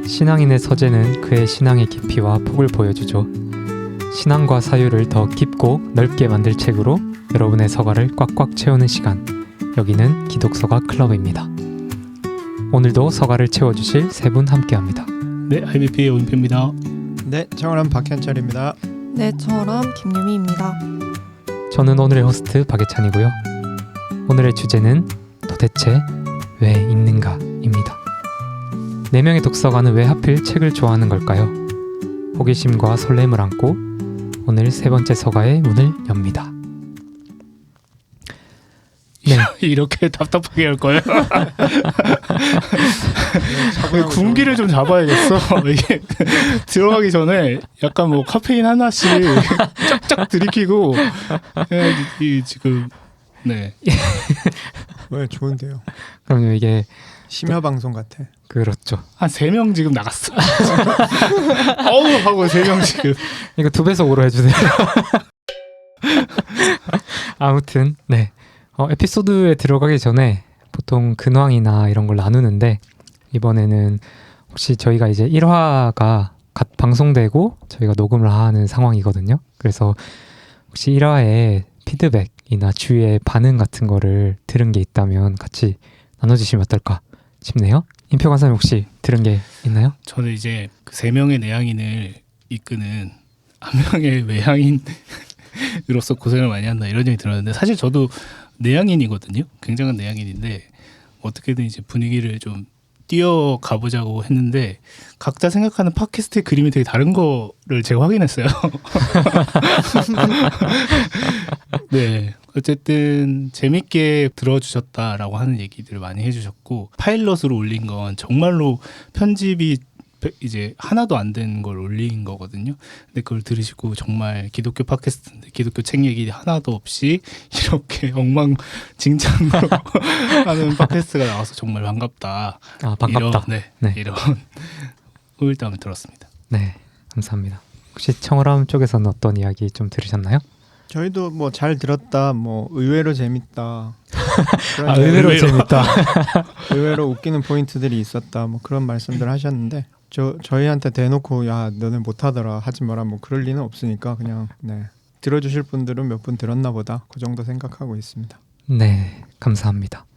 신앙인의 서재는 그의 신앙의 깊이와 폭을 보여주죠. 신앙과 사유를 더 깊고 넓게 만들 책으로 여러분의 서가를 꽉꽉 채우는 시간. 여기는 기독서가 클럽입니다. 오늘도 서가를 채워주실 세 분 함께합니다. 네, IBP의 오인표입니다. 네, 청어람 박현철입니다. 네, 저랑 김유미입니다. 저는 오늘의 호스트 박예찬이고요. 오늘의 주제는 도대체 왜 읽는가입니다. 4명의 독서가는 왜 하필 책을 좋아하는 걸까요? 호기심과 설렘을 안고 오늘 세 번째 서가의 문을 엽니다. 네. 이렇게 답답하게 할 거예요? 군기를 좀 잡아야겠어. 이게 들어가기 전에 약간 뭐 카페인 하나씩 쫙쫙 들이키고 이 지금 네. 왜 좋은데요? 그럼요, 이게 심야 방송 같아. 그렇죠. 한 3명 지금 나갔어. 어우 하고 3명 지금. 이거 2배속으로 해주세요. 아무튼 네. 에피소드에 들어가기 전에 보통 근황이나 이런 걸 나누는데 이번에는 혹시 저희가 이제 1화가 갓 방송되고 저희가 녹음을 하는 상황이거든요. 그래서 혹시 1화에 피드백이나 주위의 반응 같은 거를 들은 게 있다면 같이 나눠주시면 어떨까 싶네요. 임표 간사님 혹시 들은 게 있나요? 저는 이제 그 3명의 내향인을 이끄는 한 명의 외향인으로서 고생을 많이 한다 이런 얘기 들었는데 사실 저도 내향인이거든요. 굉장한 내향인인데 어떻게든 이제 분위기를 좀 뛰어가 보자고 했는데 각자 생각하는 팟캐스트의 그림이 되게 다른 거를 제가 확인했어요. 네, 어쨌든 재밌게 들어주셨다라고 하는 얘기들을 많이 해주셨고 파일럿으로 올린 건 정말로 편집이 이제 하나도 안 된 걸 올린 거거든요. 근데 그걸 들으시고 정말 기독교 팟캐스트인데 기독교 책 얘기 하나도 없이 이렇게 엉망진창으로 하는 팟캐스트가 나와서 정말 반갑다. 아, 반갑다. 이런 우울감을 들었습니다. 네, 감사합니다. 혹시 청어람 쪽에서는 어떤 이야기 좀 들으셨나요? 저희도 뭐 잘 들었다, 뭐 의외로 재밌다. 아, 의외로 재밌다. 의외로 웃기는 포인트들이 있었다. 뭐 그런 말씀들 하셨는데 저희한테 대놓고 야 너네 못하더라 하지 마라 뭐 그럴 리는 없으니까 그냥 네 들어주실 분들은 몇 분 들었나 보다 그 정도 생각하고 있습니다. 네, 감사합니다.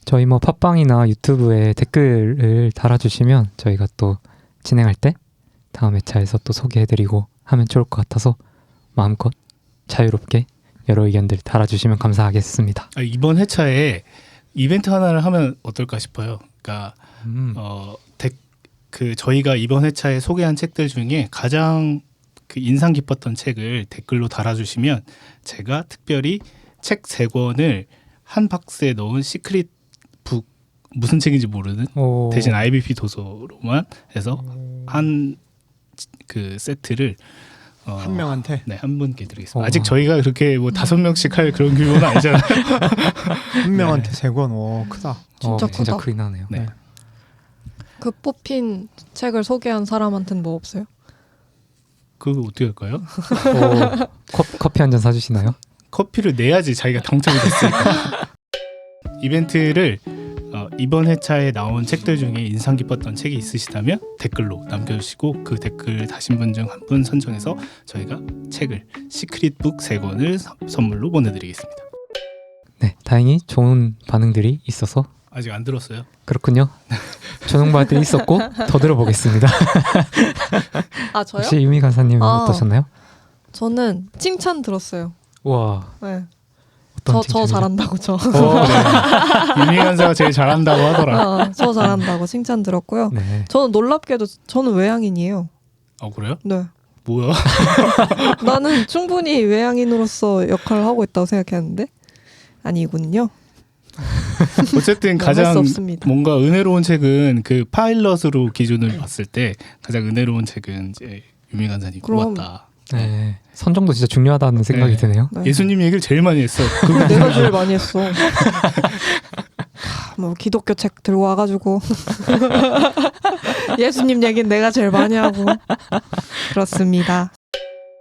저희 뭐 팟빵이나 유튜브에 댓글을 달아주시면 저희가 또 진행할 때 다음 회차에서 또 소개해드리고 하면 좋을 것 같아서 마음껏 자유롭게 여러 의견들 달아주시면 감사하겠습니다. 이번 회차에 이벤트 하나를 하면 어떨까 싶어요. 그러니까 그 저희가 이번 회차에 소개한 책들 중에 가장 그 인상 깊었던 책을 댓글로 달아주시면 제가 특별히 책 3권을 한 박스에 넣은 시크릿 북 무슨 책인지 모르는 대신 IBP 도서로만 해서 한 그 세트를 한 명한테? 네, 한 분께 드리겠습니다. 아직 저희가 그렇게 뭐 5명씩 할 그런 규모는 아니잖아요. 한 명한테 3권, 오 크다. 진짜 크다. 진짜 크긴 하네요. 네. 그 뽑힌 책을 소개한 사람한테는 뭐 없어요? 그거 어떻게 할까요? 커피 한 잔 사주시나요? 커피를 내야지 자기가 당첨이 됐으니까. 이벤트를 이번 회차에 나온 책들 중에 인상 깊었던 책이 있으시다면 댓글로 남겨주시고 그 댓글 다신 분 중 한 분 선정해서 저희가 책을 시크릿북 3권을 선물로 보내드리겠습니다. 네, 다행히 좋은 반응들이 있어서 아직 안 들었어요? 그렇군요. 좋은 반응들이 있었고 더 들어보겠습니다. 아, 저요? 혹시 유미 간사님은 어떠셨나요? 저는 칭찬 들었어요. 와, 네. 어떤 저 잘한다고 저. 네. 유미 간사가 제일 잘한다고 하더라. 저 잘한다고 칭찬 들었고요. 네. 저는 놀랍게도 저는 외향인이에요. 그래요? 네. 뭐야? 나는 충분히 외향인으로서 역할을 하고 있다고 생각했는데 아니군요. 어쨌든 할 수 가장 없습니다. 뭔가 은혜로운 책은 그 파일럿으로 기준을 봤을 때 가장 은혜로운 책은 이제 유미 간사님 그럼. 고맙다. 네. 선정도 진짜 중요하다는 생각이 네. 드네요. 네. 예수님 얘기를 제일 많이 했어. 내가 제일 많이 했어. 뭐 기독교 책 들고 와가지고 예수님 얘기는 내가 제일 많이 하고 그렇습니다.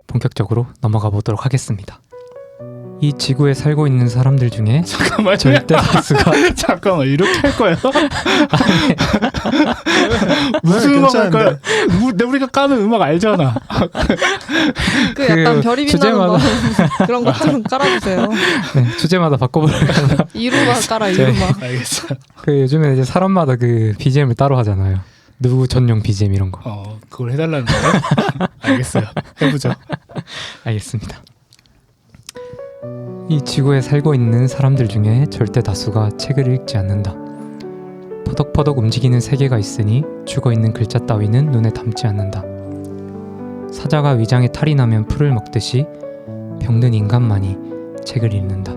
본격적으로 넘어가 보도록 하겠습니다. 이 지구에 살고 있는 사람들 중에 잠깐만요. 절대 다수가 잠깐만 이렇게 할 거예요? 무슨 네, 음악 괜찮은데. 할까요? 우리가 까는 음악 알잖아. 그 약간 그 별이 빛나는 거 주제마다- 그런 것 좀 깔아주세요. 네, 주제마다 바꿔보려고. 이루마 깔아 이루마. 알겠어. 그 요즘에 이제 사람마다 그 BGM을 따로 하잖아요. 누구 전용 BGM 이런 거. 그걸 해달라는 거예요? 알겠어요. 해보죠. 알겠습니다. 이 지구에 살고 있는 사람들 중에 절대 다수가 책을 읽지 않는다. 퍼덕퍼덕 움직이는 세계가 있으니 죽어있는 글자 따위는 눈에 담지 않는다. 사자가 위장에 탈이 나면 풀을 먹듯이 병든 인간만이 책을 읽는다.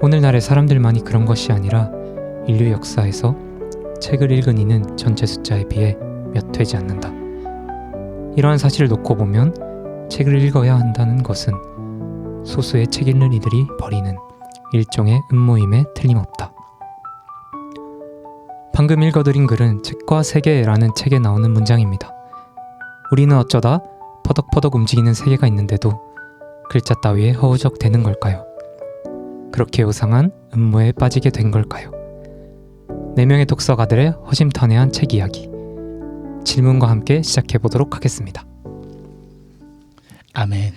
오늘날의 사람들만이 그런 것이 아니라 인류 역사에서 책을 읽은 이는 전체 숫자에 비해 몇 되지 않는다. 이러한 사실을 놓고 보면 책을 읽어야 한다는 것은 소수의 책 읽는 이들이 벌이는 일종의 음모임에 틀림없다. 방금 읽어드린 글은 책과 세계라는 책에 나오는 문장입니다. 우리는 어쩌다 퍼덕퍼덕 움직이는 세계가 있는데도 글자 따위에 허우적대는 걸까요? 그렇게 요상한 음모에 빠지게 된 걸까요? 4명의 독서가들의 허심탄회한 책 이야기, 질문과 함께 시작해보도록 하겠습니다. 아멘.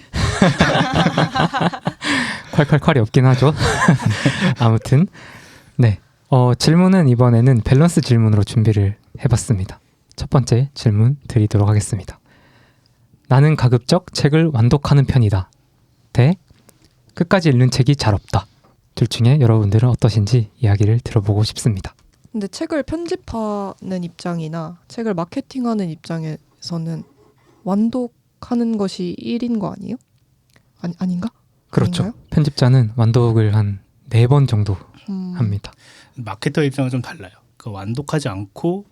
콸콸콸이 없긴 하죠. 아무튼 네, 질문은 이번에는 밸런스 질문으로 준비를 해봤습니다. 첫 번째 질문 드리도록 하겠습니다. 나는 가급적 책을 완독하는 편이다. 대 끝까지 읽는 책이 잘 없다. 둘 중에 여러분들은 어떠신지 이야기를 들어보고 싶습니다. 근데 책을 편집하는 입장이나 책을 마케팅하는 입장에서는 완독하는 것이 1인 거 아니에요? 아닌가? 그렇죠. 아닌가요? 편집자는 완독을 한 4번 정도 음. 합니다. 마케터 입장은 좀 달라요. 그 완독하지 않고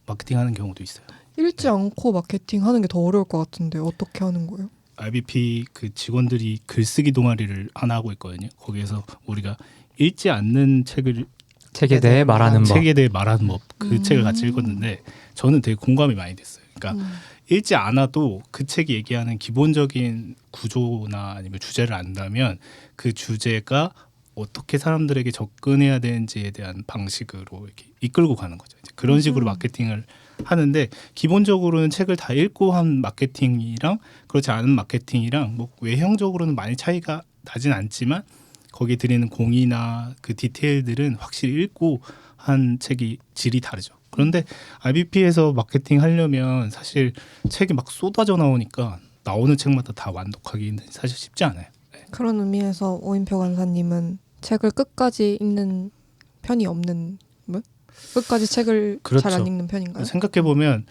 마케팅하는 경우도 있어요. 읽지 않고 마케팅하는 게 더 어려울 것 같은데 어떻게 하는 거예요? RBP 그 직원들이 글쓰기 동아리를 하나 하고 있거든요. 거기에서 우리가 읽지 않는 책에 대해 말하는 법. 책에 대해 말하는 법, 그 음. 책을 같이 읽었는데 저는 되게 공감이 많이 됐어요. 그러니까 읽지 않아도 그 책이 얘기하는 기본적인 구조나 아니면 주제를 안다면 그 주제가 어떻게 사람들에게 접근해야 되는지에 대한 방식으로 이렇게 이끌고 가는 거죠. 이제 그런 식으로 마케팅을 하는데 기본적으로는 책을 다 읽고 한 마케팅이랑 그렇지 않은 마케팅이랑 뭐 외형적으로는 많이 차이가 나진 않지만 거기에 드리는 공이나 그 디테일들은 확실히 읽고 한 책이 질이 다르죠. 그런데 RBP에서 마케팅 하려면 사실 책이 막 쏟아져 나오니까 나오는 책마다 다 완독하기는 사실 쉽지 않아요. 네. 그런 의미에서 오인표 간사님은 책을 끝까지 읽는 편이 없는 분? 끝까지 책을 그렇죠. 잘 안 읽는 편인가요? 생각해 보면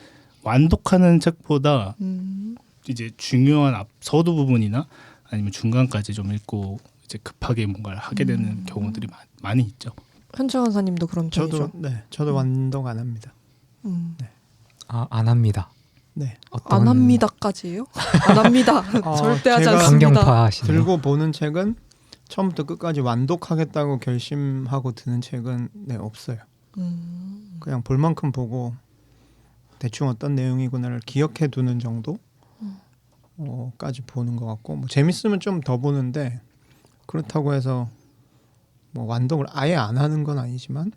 완독하는 책보다 음. 이제 중요한 앞 서두 부분이나 아니면 중간까지 좀 읽고 이제 급하게 뭔가를 하게 되는 경우들이 많이 있죠. 현철 간사님도 그런 편이죠? 저도 완독 안 합니다. 안 합니다. 네. 안 합니다까지예요? 안 합니다. 절대 하지 제가 않습니다. 강경파 하시네요. 들고 보는 책은 처음부터 끝까지 완독하겠다고 결심하고 드는 책은 없어요. 그냥 볼 만큼 보고 대충 어떤 내용이구나를 기억해 두는 정도 까지 보는 것 같고 뭐 재밌으면 좀 더 보는데 그렇다고 해서 뭐 완독을 아예 안 하는 건 아니지만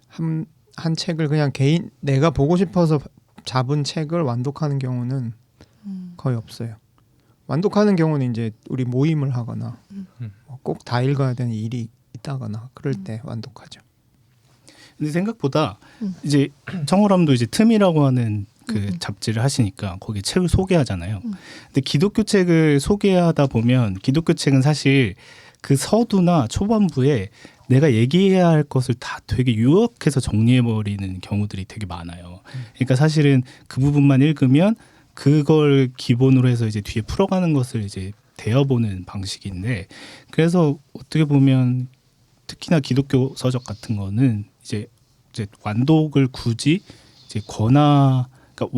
한 책을 그냥 개인 내가 보고 싶어서 잡은 책을 완독하는 경우는 거의 없어요. 완독하는 경우는 이제 우리 모임을 하거나 꼭 다 읽어야 되는 일이 있다거나 그럴 때 완독하죠. 근데 생각보다 이제 청월함도 이제 틈이라고 하는 그 잡지를 하시니까 거기에 책을 소개하잖아요. 근데 기독교 책을 소개하다 보면 기독교 책은 사실 그 서두나 초반부에 내가 얘기해야 할 것을 다 되게 요약해서 정리해버리는 경우들이 되게 많아요. 그러니까 사실은 그 부분만 읽으면 그걸 기본으로 해서 이제 뒤에 풀어가는 것을 이제 대어보는 방식인데 그래서 어떻게 보면 특히나 기독교 서적 같은 거는 이제 완독을 굳이 이제 그러니까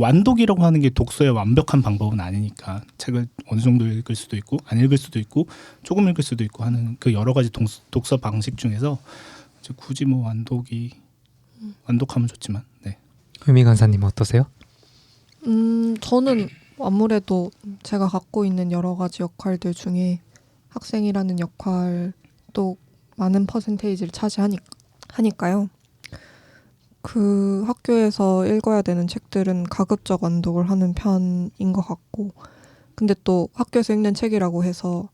완독이라고 하는 게 독서의 완벽한 방법은 아니니까 책을 어느 정도 읽을 수도 있고 안 읽을 수도 있고 조금 읽을 수도 있고 하는 그 여러 가지 독서 방식 중에서 이제 굳이 뭐 완독하면 좋지만 네. 유미 간사님 어떠세요? 저는 아무래도 제가 갖고 있는 여러 가지 역할들 중에 학생이라는 역할도 많은 퍼센테이지를 차지하니까요. 그 학교에서 읽어야 되는 책들은 가급적 완독을 하는 편인 것 같고, 근데 또 학교에서 읽는 책이라고 해서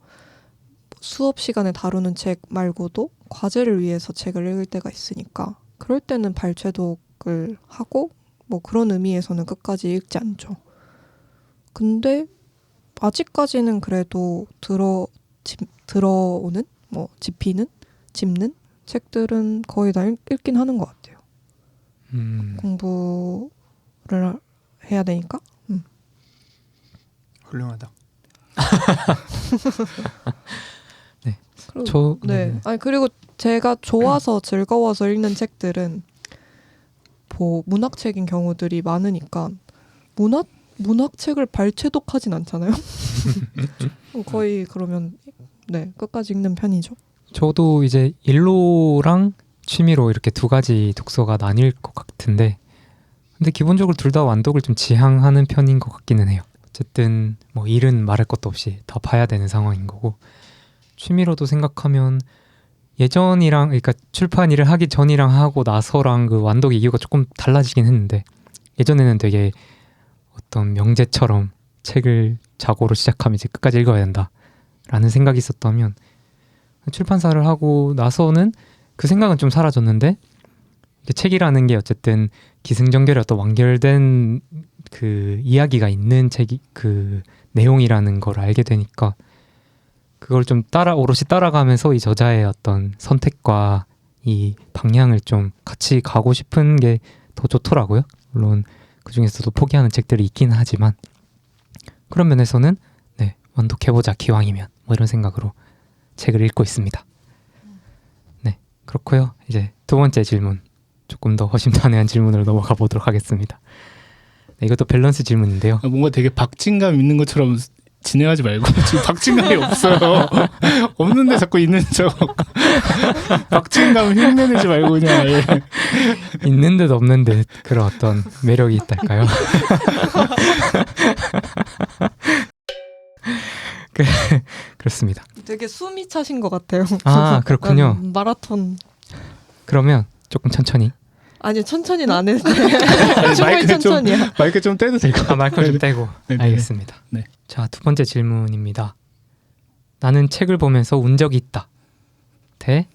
수업 시간에 다루는 책 말고도 과제를 위해서 책을 읽을 때가 있으니까 그럴 때는 발췌독을 하고 뭐 그런 의미에서는 끝까지 읽지 않죠. 근데 아직까지는 그래도 들어오는 뭐 집는 책들은 거의 다 읽긴 하는 것 같아요. 공부를 해야 되니까. 훌륭하다. 그리고, 네. 아니 그리고 제가 좋아서 즐거워서 읽는 책들은 뭐 문학책인 경우들이 많으니까 문학책을 발췌독하진 않잖아요. 거의 그러면 네 끝까지 읽는 편이죠. 저도 이제 일로랑 취미로 이렇게 두 가지 독서가 나뉠 것 같은데, 근데 기본적으로 둘 다 완독을 좀 지향하는 편인 것 같기는 해요. 어쨌든 뭐 일은 말할 것도 없이 다 봐야 되는 상황인 거고, 취미로도 생각하면 예전이랑, 그러니까 출판 일을 하기 전이랑 하고 나서랑 그 완독의 이유가 조금 달라지긴 했는데, 예전에는 되게 어떤 명제처럼 책을 자고로 시작하면 이제 끝까지 읽어야 된다라는 생각이 있었다면, 출판사를 하고 나서는 그 생각은 좀 사라졌는데, 이게 책이라는 게 어쨌든 기승전결이 어떤 완결된 그 이야기가 있는 책이 그 내용이라는 걸 알게 되니까 그걸 좀 오롯이 따라가면서 이 저자의 어떤 선택과 이 방향을 좀 같이 가고 싶은 게 더 좋더라고요. 물론 그 중에서도 포기하는 책들이 있긴 하지만, 그런 면에서는 네, 완독해보자 기왕이면 뭐 이런 생각으로 책을 읽고 있습니다. 네, 그렇고요. 이제 두 번째 질문, 조금 더 허심탄회한 질문으로 넘어가 보도록 하겠습니다. 네, 이것도 밸런스 질문인데요. 뭔가 되게 박진감 있는 것처럼 진행하지 말고 지금 박진감이 없어요. 없는데 자꾸 있는 척. 박진감 흉내내지 말고 그냥. 예. 있는 듯 없는 듯 그런 어떤 매력이 있달까요? 그렇습니다. 되게 숨이 차신 것 같아요. 아, 그렇군요. 약간 마라톤. 그러면 조금 천천히. 아니 천천히는 안 했는데 충분히 마이크 좀- 천천히야. 마이크 좀 떼도 될까? 마이크 좀 떼고. 네네. 알겠습니다. 네. 자, 두 번째 질문입니다. 나는 책을 보면서 운 적이 있다. 대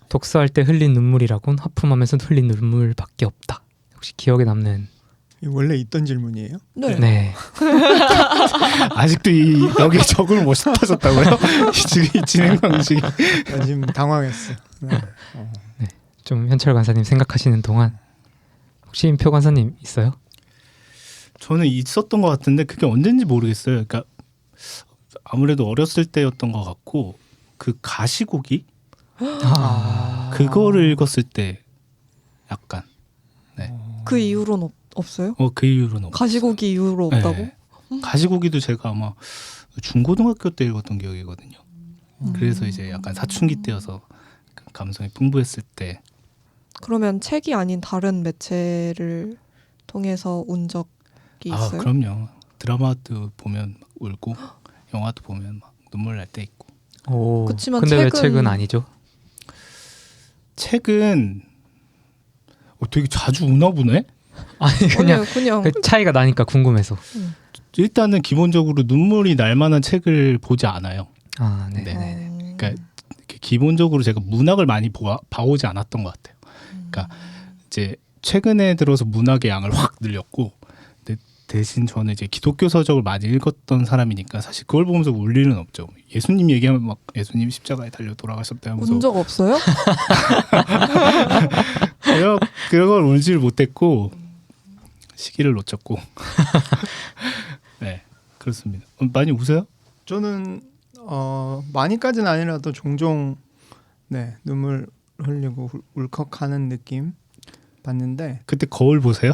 독서할 때 흘린 눈물이라곤 하품하면서 흘린 눈물밖에 없다. 혹시 기억에 남는? 이거 원래 있던 질문이에요? 네. 네. 아직도 여기 적을 못 하셨다고요? 지금 이 진행 방식이. 나 지금 당황했어. 네. 좀 현철 간사님 생각하시는 동안 혹시 임표 간사님 있어요? 저는 있었던 것 같은데 그게 언젠지 모르겠어요. 그러니까 아무래도 어렸을 때였던 것 같고, 그 가시고기 그거를 읽었을 때 약간 그 이후로는 없어요? 그 이후로는 가시고기 이후로 없다고? 네. 가시고기도 제가 아마 중고등학교 때 읽었던 기억이거든요. 그래서 이제 약간 사춘기 때여서 감성이 풍부했을 때. 그러면 책이 아닌 다른 매체를 통해서 운 적이 있어요? 그럼요. 드라마도 보면 막 울고 영화도 보면 막 눈물 날 때 있고. 오. 그치만 근데 왜 책은- 책은 아니죠? 책은 되게 자주 우나 보네. 아니 그냥 그냥 그 차이가 나니까 궁금해서. 일단은 기본적으로 눈물이 날 만한 책을 보지 않아요. 아, 네. 네네. 그러니까 이렇게 기본적으로 제가 문학을 많이 봐오지 않았던 것 같아요. 그러니까 이제 최근에 들어서 문학의 양을 확 늘렸고, 근데 대신 저는 이제 기독교 서적을 많이 읽었던 사람이니까 사실 그걸 보면서 울 일은 없죠. 예수님 얘기하면 막 예수님 십자가에 달려 돌아가셨다 하면서 운 적 없어요? 그걸 울지를 못했고 시기를 놓쳤고. 네, 그렇습니다. 많이 우세요? 저는 많이까지는 아니라도 종종 네 눈물 흘리고 울컥하는 느낌 받는데, 그때 거울 보세요?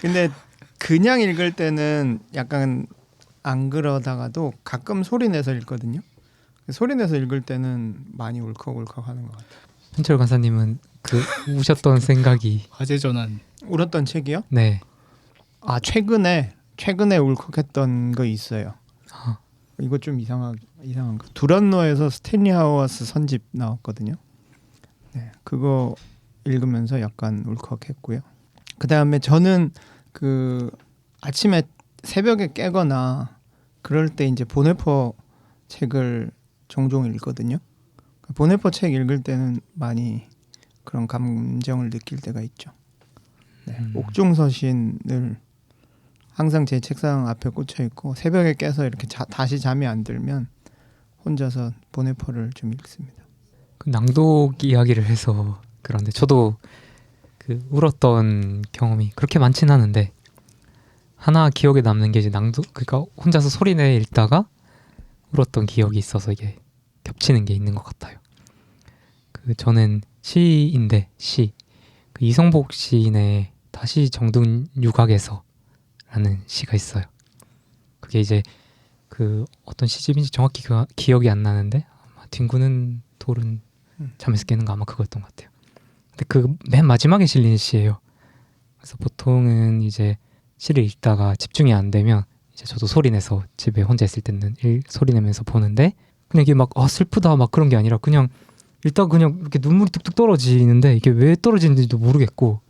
근데 그냥 읽을 때는 약간 안 그러다가도 가끔 소리 내서 읽거든요. 소리 내서 읽을 때는 많이 울컥울컥하는 것 같아요. 현철 간사님은 그 우셨던 생각이 화재 전환. 울었던 책이요? 네. 아 최근에 울컥했던 거 있어요. 아. 이거 좀 이상한 거. 두란노에서 스탠리 하워스 선집 나왔거든요. 네, 그거 읽으면서 약간 울컥했고요. 그 다음에 저는 그 아침에 새벽에 깨거나 그럴 때 이제 보네포 책을 종종 읽거든요. 보네포 책 읽을 때는 많이 그런 감정을 느낄 때가 있죠. 네. 옥중서신을 항상 제 책상 앞에 꽂혀 있고 새벽에 깨서 이렇게 다시 잠이 안 들면 혼자서 보네포를 좀 읽습니다. 그 낭독 이야기를 해서 그런데 저도 그 울었던 경험이 그렇게 많진 않은데 하나 기억에 남는 게 이제 낭독 그러니까 혼자서 소리내 읽다가 울었던 기억이 있어서 이게 겹치는 게 있는 것 같아요. 그 저는 시인데 그 이성복 시인의 다시 정든 유곽에서라는 시가 있어요. 그게 이제 그 어떤 시집인지 정확히 기억이 안 나는데 아마 뒹구는 돌은 잠에서 깨는 거 아마 그거였던 것 같아요. 근데 그 맨 마지막에 실린 시예요. 그래서 보통은 이제 시를 읽다가 집중이 안 되면 이제 저도 소리 내서 집에 혼자 있을 때는 소리 내면서 보는데 그냥 이게 막 슬프다 막 그런 게 아니라 그냥 읽다가 그냥 이렇게 눈물이 뚝뚝 떨어지는데 이게 왜 떨어지는지도 모르겠고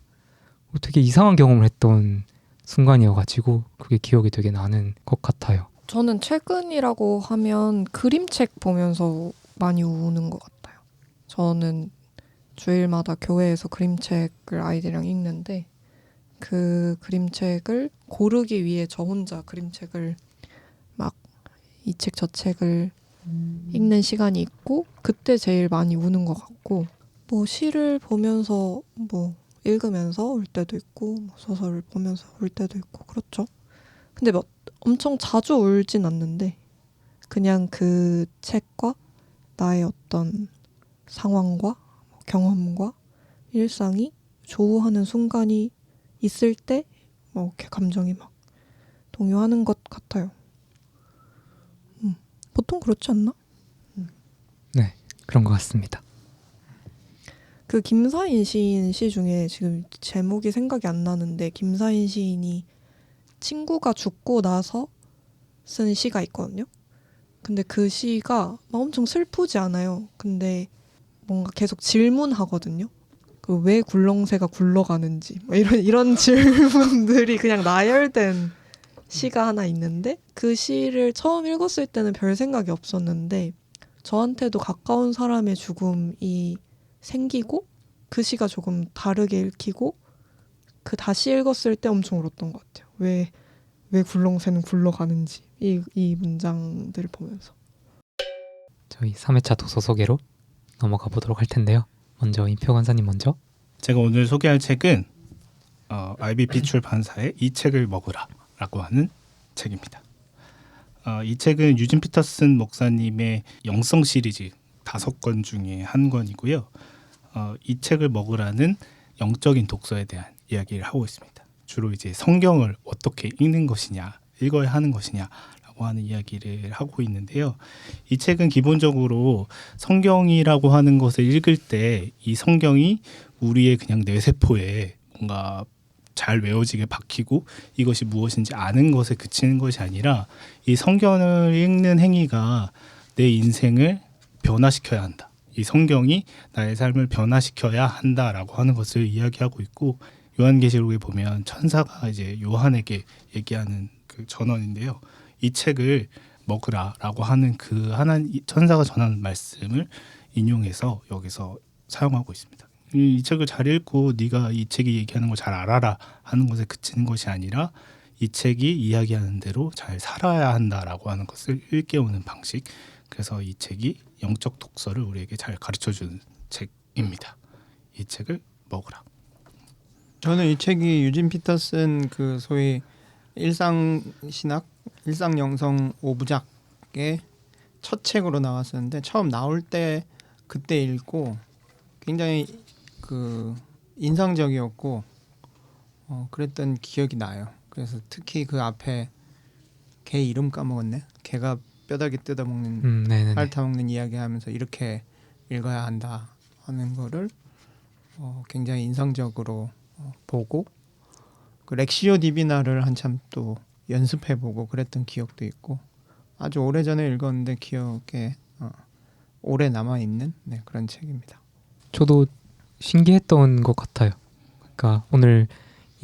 되게 이상한 경험을 했던 순간이어가지고 그게 기억이 되게 나는 것 같아요. 저는 최근이라고 하면 그림책 보면서 많이 우는 것 같아요. 저는 주일마다 교회에서 그림책을 아이들이랑 읽는데 그 그림책을 고르기 위해 저 혼자 그림책을 막 이 책 저 책을 읽는 시간이 있고 그때 제일 많이 우는 것 같고 뭐 시를 보면서 뭐 읽으면서 울 때도 있고 뭐 소설을 보면서 울 때도 있고 그렇죠. 근데 막 엄청 자주 울진 않는데 그냥 그 책과 나의 어떤 상황과 경험과 일상이 조우하는 순간이 있을 때 뭐 이렇게 감정이 막 동요하는 것 같아요. 보통 그렇지 않나? 네, 그런 것 같습니다. 그 김사인 시인 시 중에 지금 제목이 생각이 안 나는데 김사인 시인이 친구가 죽고 나서 쓴 시가 있거든요. 근데 그 시가 막 엄청 슬프지 않아요. 근데 뭔가 계속 질문하거든요. 그 왜 굴렁쇠가 굴러가는지 뭐 이런 질문들이 그냥 나열된 시가 하나 있는데 그 시를 처음 읽었을 때는 별 생각이 없었는데 저한테도 가까운 사람의 죽음이 생기고 그 시가 조금 다르게 읽히고 그 다시 읽었을 때 엄청 울었던 것 같아요. 왜 굴렁쇠는 굴러가는지 이 문장들을 보면서. 저희 3회차 도서 소개로 넘어가 보도록 할 텐데요. 먼저 임표 관사님 먼저. 제가 오늘 소개할 책은 IBP 출판사의 이 책을 먹으라라고 하는 책입니다. 이 책은 유진 피터슨 목사님의 영성 시리즈 5권 중에 한 권이고요. 이 책을 먹으라는 영적인 독서에 대한 이야기를 하고 있습니다. 주로 이제 성경을 어떻게 읽는 것이냐, 읽어야 하는 것이냐라고 하는 이야기를 하고 있는데요. 이 책은 기본적으로 성경이라고 하는 것을 읽을 때 이 성경이 우리의 그냥 뇌세포에 뭔가 잘 외워지게 박히고 이것이 무엇인지 아는 것에 그치는 것이 아니라 이 성경을 읽는 행위가 내 인생을 변화시켜야 한다. 이 성경이 나의 삶을 변화시켜야 한다라고 하는 것을 이야기하고 있고 요한계시록에 보면 천사가 이제 요한에게 얘기하는 그 전언인데요. 이 책을 먹으라라고 하는 그 천사가 전하는 말씀을 인용해서 여기서 사용하고 있습니다. 이 책을 잘 읽고 네가 이 책이 얘기하는 걸 잘 알아라 하는 것에 그치는 것이 아니라 이 책이 이야기하는 대로 잘 살아야 한다라고 하는 것을 일깨우는 방식. 그래서 이 책이 영적 독서를 우리에게 잘 가르쳐주는 책입니다. 이 책을 먹으라. 저는 이 책이 유진 피터슨 그 소위 일상신학, 일상영성 5부작의 첫 책으로 나왔었는데 처음 나올 때 그때 읽고 굉장히 그 인상적이었고 그랬던 기억이 나요. 그래서 특히 그 앞에 개 이름 까먹었네. 개가 뼈다귀 뜯어먹는 핥아먹는 이야기하면서 이렇게 읽어야 한다 하는 거를 굉장히 인상적으로 보고 그 렉시오 디비나를 한참 또 연습해보고 그랬던 기억도 있고 아주 오래전에 읽었는데 기억에 오래 남아있는 그런 책입니다. 저도 신기했던 것 같아요. 그러니까 오늘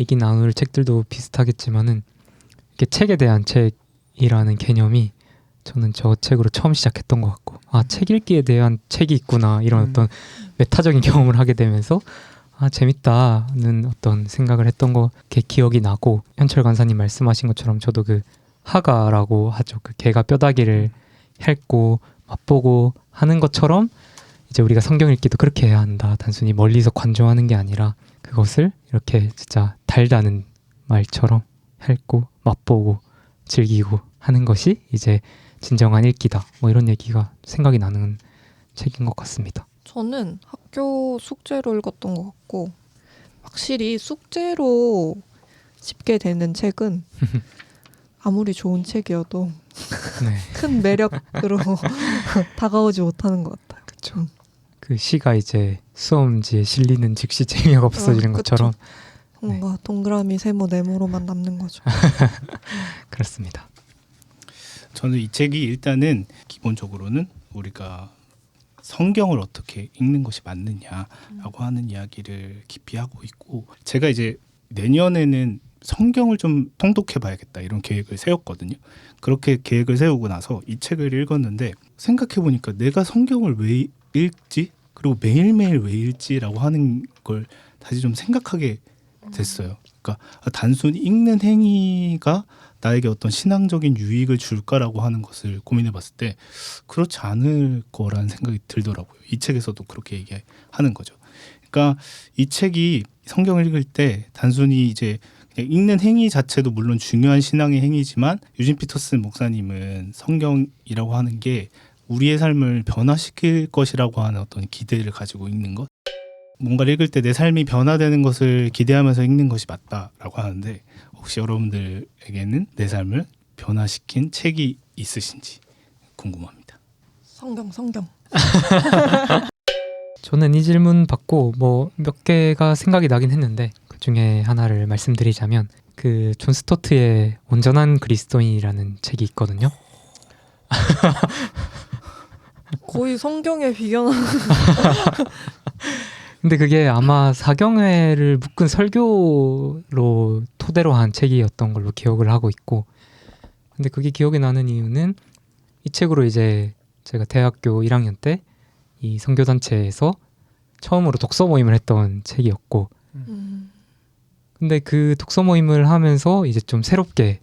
얘기 나눌 책들도 비슷하겠지만은 이게 책에 대한 책이라는 개념이 저는 저 책으로 처음 시작했던 것 같고, 아, 책 읽기에 대한 책이 있구나, 이런 어떤 메타적인 경험을 하게 되면서 아, 재밌다는 어떤 생각을 했던 거 기억이 나고, 현철 간사님 말씀하신 것처럼 저도 그 하가라고 하죠. 그 개가 뼈다귀를 핥고 맛보고 하는 것처럼 이제 우리가 성경 읽기도 그렇게 해야 한다. 단순히 멀리서 관조하는 게 아니라 그것을 이렇게 진짜 달다는 말처럼 핥고 맛보고 즐기고 하는 것이 이제 진정한 읽기다. 뭐 이런 얘기가 생각이 나는 책인 것 같습니다. 저는 학교 숙제로 읽었던 것 같고, 확실히 숙제로 집게 되는 책은 아무리 좋은 책이어도 네, 큰 매력으로 다가오지 못하는 것 같아요. 그렇죠. 그 시가 이제 수험지에 실리는 즉시 재미가 없어지는 그쵸. 것처럼 뭔가 동그라미, 세모, 네모로만 남는 거죠. 그렇습니다. 저는 이 책이 일단은 기본적으로는 우리가 성경을 어떻게 읽는 것이 맞느냐라고 하는 이야기를 깊이 하고 있고, 제가 이제 내년에는 성경을 좀 통독해 봐야겠다 이런 계획을 세웠거든요. 그렇게 계획을 세우고 나서 이 책을 읽었는데 생각해 보니까 내가 성경을 왜 읽지? 그리고 매일매일 왜 읽지라고 하는 걸 다시 좀 생각하게 됐어요. 그러니까 단순히 읽는 행위가 나에게 어떤 신앙적인 유익을 줄까라고 하는 것을 고민해 봤을 때 그렇지 않을 거라는 생각이 들더라고요. 이 책에서도 그렇게 얘기하는 거죠. 그러니까 이 책이 성경을 읽을 때 단순히 이제 그냥 읽는 행위 자체도 물론 중요한 신앙의 행위지만, 유진 피터슨 목사님은 성경이라고 하는 게 우리의 삶을 변화시킬 것이라고 하는 어떤 기대를 가지고 읽는 것, 뭔가를 읽을 때 내 삶이 변화되는 것을 기대하면서 읽는 것이 맞다라고 하는데, 혹시 여러분들에게는 내 삶을 변화시킨 책이 있으신지 궁금합니다. 성경. 저는 이 질문 받고 뭐 몇 개가 생각이 나긴 했는데, 그 중에 하나를 말씀드리자면 그 존 스토트의 온전한 그리스도인이라는 책이 있거든요. 거의 성경에 비견하는. 근데 그게 아마 사경회를 묶은 설교로 토대로 한 책이었던 걸로 기억을 하고 있고, 근데 그게 기억이 나는 이유는 이 책으로 이제 제가 대학교 1학년 때 이 선교단체에서 처음으로 독서 모임을 했던 책이었고, 근데 그 독서 모임을 하면서 이제 좀 새롭게,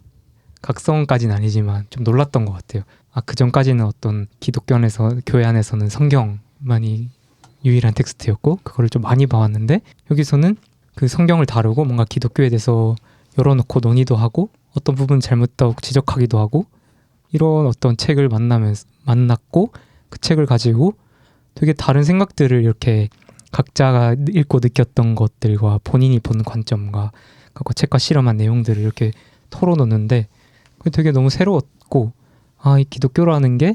각성까지는 아니지만 좀 놀랐던 것 같아요. 아, 그 전까지는 어떤 기독교 안에서, 교회 안에서는 성경만이 유일한 텍스트였고 그거를 좀 많이 봐왔는데, 여기서는 그 성경을 다루고 뭔가 기독교에 대해서 열어놓고 논의도 하고 어떤 부분 잘못다고 지적하기도 하고, 이런 어떤 책을 만났고 그 책을 가지고 되게 다른 생각들을 이렇게 각자가 읽고 느꼈던 것들과 본인이 본 관점과 그 책과 실험한 내용들을 이렇게 털어놓는데, 그게 되게 너무 새로웠고, 아, 이 기독교라는 게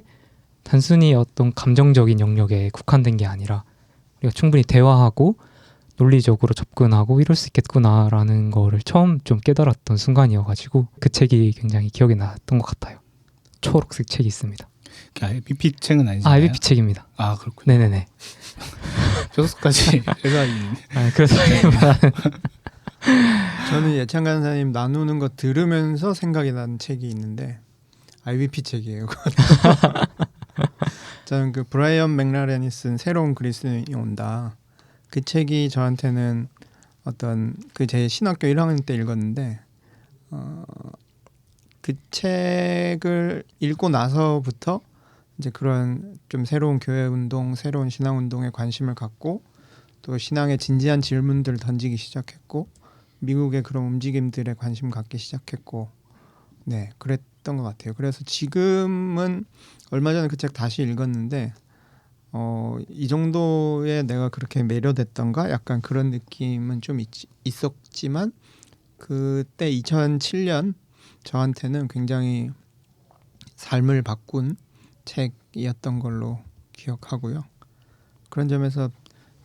단순히 어떤 감정적인 영역에 국한된 게 아니라 우리가 충분히 대화하고 논리적으로 접근하고 이럴 수 있겠구나라는 거를 처음 좀 깨달았던 순간이어가지고 그 책이 굉장히 기억에 났던 것 같아요. 초록색 책이 있습니다. IBP 책은 아니잖아요. 아, IBP 책입니다. 아, 그렇군요. 네네네. 저서까지 회사인. 아, 그래서 저는 예찬 간사님 나누는 거 들으면서 생각이 난 책이 있는데 IBP 책이에요. 저는 그 브라이언 맥라렌이 쓴 새로운 그리스도인이 온다. 그 책이 저한테는 어떤 그 제 신학교 1학년 때 읽었는데 그 책을 읽고 나서부터 이제 그런 좀 새로운 교회 운동, 새로운 신앙 운동에 관심을 갖고 또 신앙의 진지한 질문들을 던지기 시작했고 미국의 그런 움직임들에 관심 갖기 시작했고, 네, 그랬던 것 같아요. 그래서 지금은 얼마 전에 그 책 다시 읽었는데 이 정도에 내가 그렇게 매료됐던가 약간 그런 느낌은 좀 있었지만 그때 2007년 저한테는 굉장히 삶을 바꾼 책이었던 걸로 기억하고요. 그런 점에서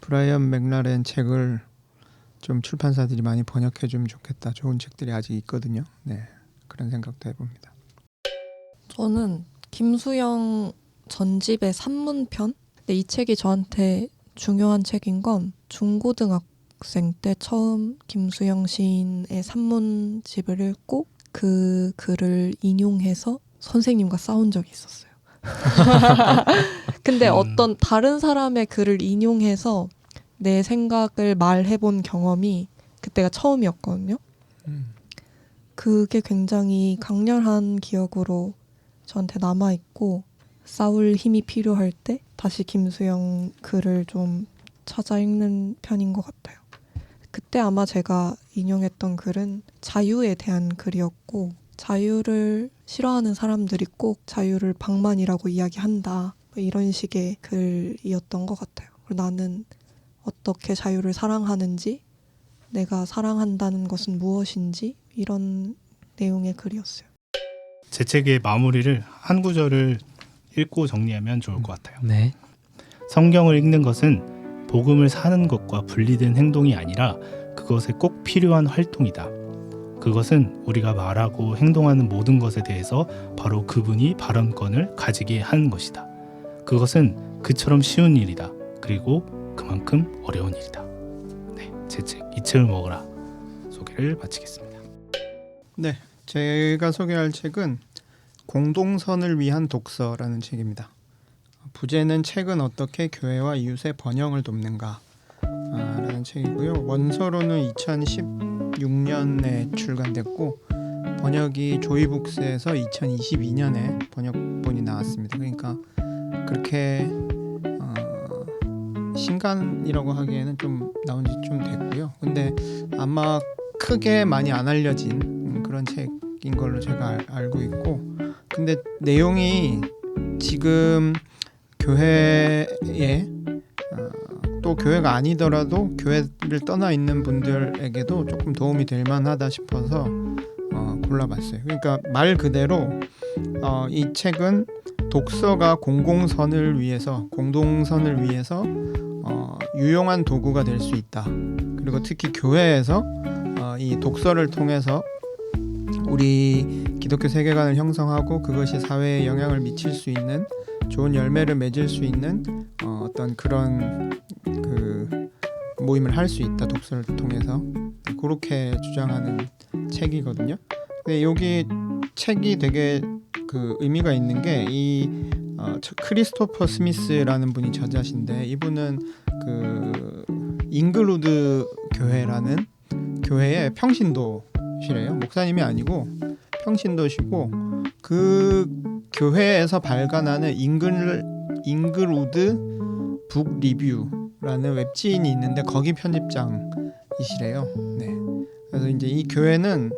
브라이언 맥라렌 책을 좀 출판사들이 많이 번역해 주면 좋겠다. 좋은 책들이 아직 있거든요. 네, 그런 생각도 해봅니다. 저는 김수영 전집의 산문편. 근데 이 책이 저한테 중요한 책인 건 중고등학생 때 처음 김수영 시인의 산문집을 읽고 그 글을 인용해서 선생님과 싸운 적이 있었어요. 근데 어떤 다른 사람의 글을 인용해서 내 생각을 말해본 경험이 그때가 처음이었거든요. 그게 굉장히 강렬한 기억으로 저한테 남아있고 싸울 힘이 필요할 때 다시 김수영 글을 좀 찾아 읽는 편인 것 같아요. 그때 아마 제가 인용했던 글은 자유에 대한 글이었고 자유를 싫어하는 사람들이 꼭 자유를 방만이라고 이야기한다. 뭐 이런 식의 글이었던 것 같아요. 그리고 나는 어떻게 자유를 사랑하는지 내가 사랑한다는 것은 무엇인지 이런 내용의 글이었어요. 제 책의 마무리를 한 구절을 읽고 정리하면 좋을 것 같아요. 네. 성경을 읽는 것은 복음을 사는 것과 분리된 행동이 아니라 그것에 꼭 필요한 활동이다. 그것은 우리가 말하고 행동하는 모든 것에 대해서 바로 그분이 발언권을 가지게 하는 것이다. 그것은 그처럼 쉬운 일이다. 그리고 그만큼 어려운 일이다. 네, 제 책 이책을 먹으라 소개를 마치겠습니다. 네, 제가 소개할 책은 공동선을 위한 독서라는 책입니다. 부제는 책은 어떻게 교회와 이웃의 번영을 돕는가 라는 책이고요. 원서로는 2016년에 출간됐고 번역이 조이북스에서 2022년에 번역본이 나왔습니다. 그러니까 그렇게 신간이라고 하기에는 좀 나온 지 좀 됐고요. 근데 아마 크게 많이 안 알려진 그런 책인 걸로 제가 알고 있고, 근데 내용이 지금 교회에 또 교회가 아니더라도 교회를 떠나 있는 분들에게도 조금 도움이 될 만하다 싶어서 골라봤어요. 그러니까 말 그대로 이 책은 독서가 공동선을 위해서 유용한 도구가 될 수 있다. 그리고 특히 교회에서 이 독서를 통해서 우리 기독교 세계관을 형성하고 그것이 사회에 영향을 미칠 수 있는 좋은 열매를 맺을 수 있는 어떤 그런 그 모임을 할 수 있다. 독서를 통해서 그렇게 주장하는 책이거든요. 근데 여기 책이 되게 그 의미가 있는 게 이 크리스토퍼 스미스라는 분이 저자신데 이분은 그 잉글우드 교회라는 교회의 평신도시래요. 목사님이 아니고 평신도시고 그 교회에서 발간하는 잉글우드 북 리뷰라는 웹지인이 있는데 거기 편집장이시래요. 네. 그래서 이제 이 교회는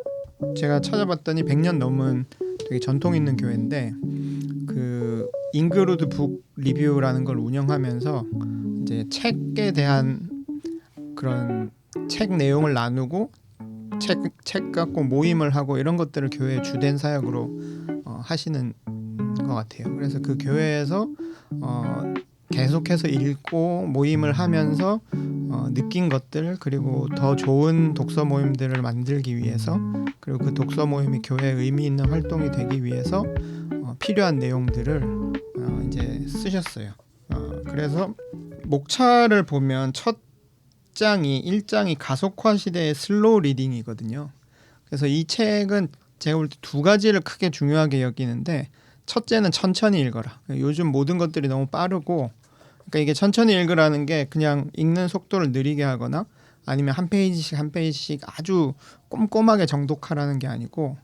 제가 찾아봤더니 100년 넘은 되게 전통 있는 교회인데 그 잉글우드 북 리뷰라는 걸 운영하면서 이제 책에 대한 그런 책 내용을 나누고 책 갖고 모임을 하고 이런 것들을 교회의 주된 사역으로 하시는 것 같아요. 그래서 그 교회에서 계속해서 읽고 모임을 하면서 느낀 것들 그리고 더 좋은 독서 모임들을 만들기 위해서 그리고 그 독서 모임이 교회에 의미 있는 활동이 되기 위해서 필요한 내용들을 이제 쓰셨어요. 그래서 목차를 보면 첫 1장이 가속화 시대의 슬로우 리딩이거든요. 그래서 이 책은 제가 볼 때 두 가지를 크게 중요하게 여기는데 첫째는 천천히 읽어라. 요즘 모든 것들이 너무 빠르고 그러니까 이게 천천히 읽으라는 게 그냥 읽는 속도를 느리게 하거나 아니면 한 페이지씩 아주 꼼꼼하게 정독하라는 게 아니고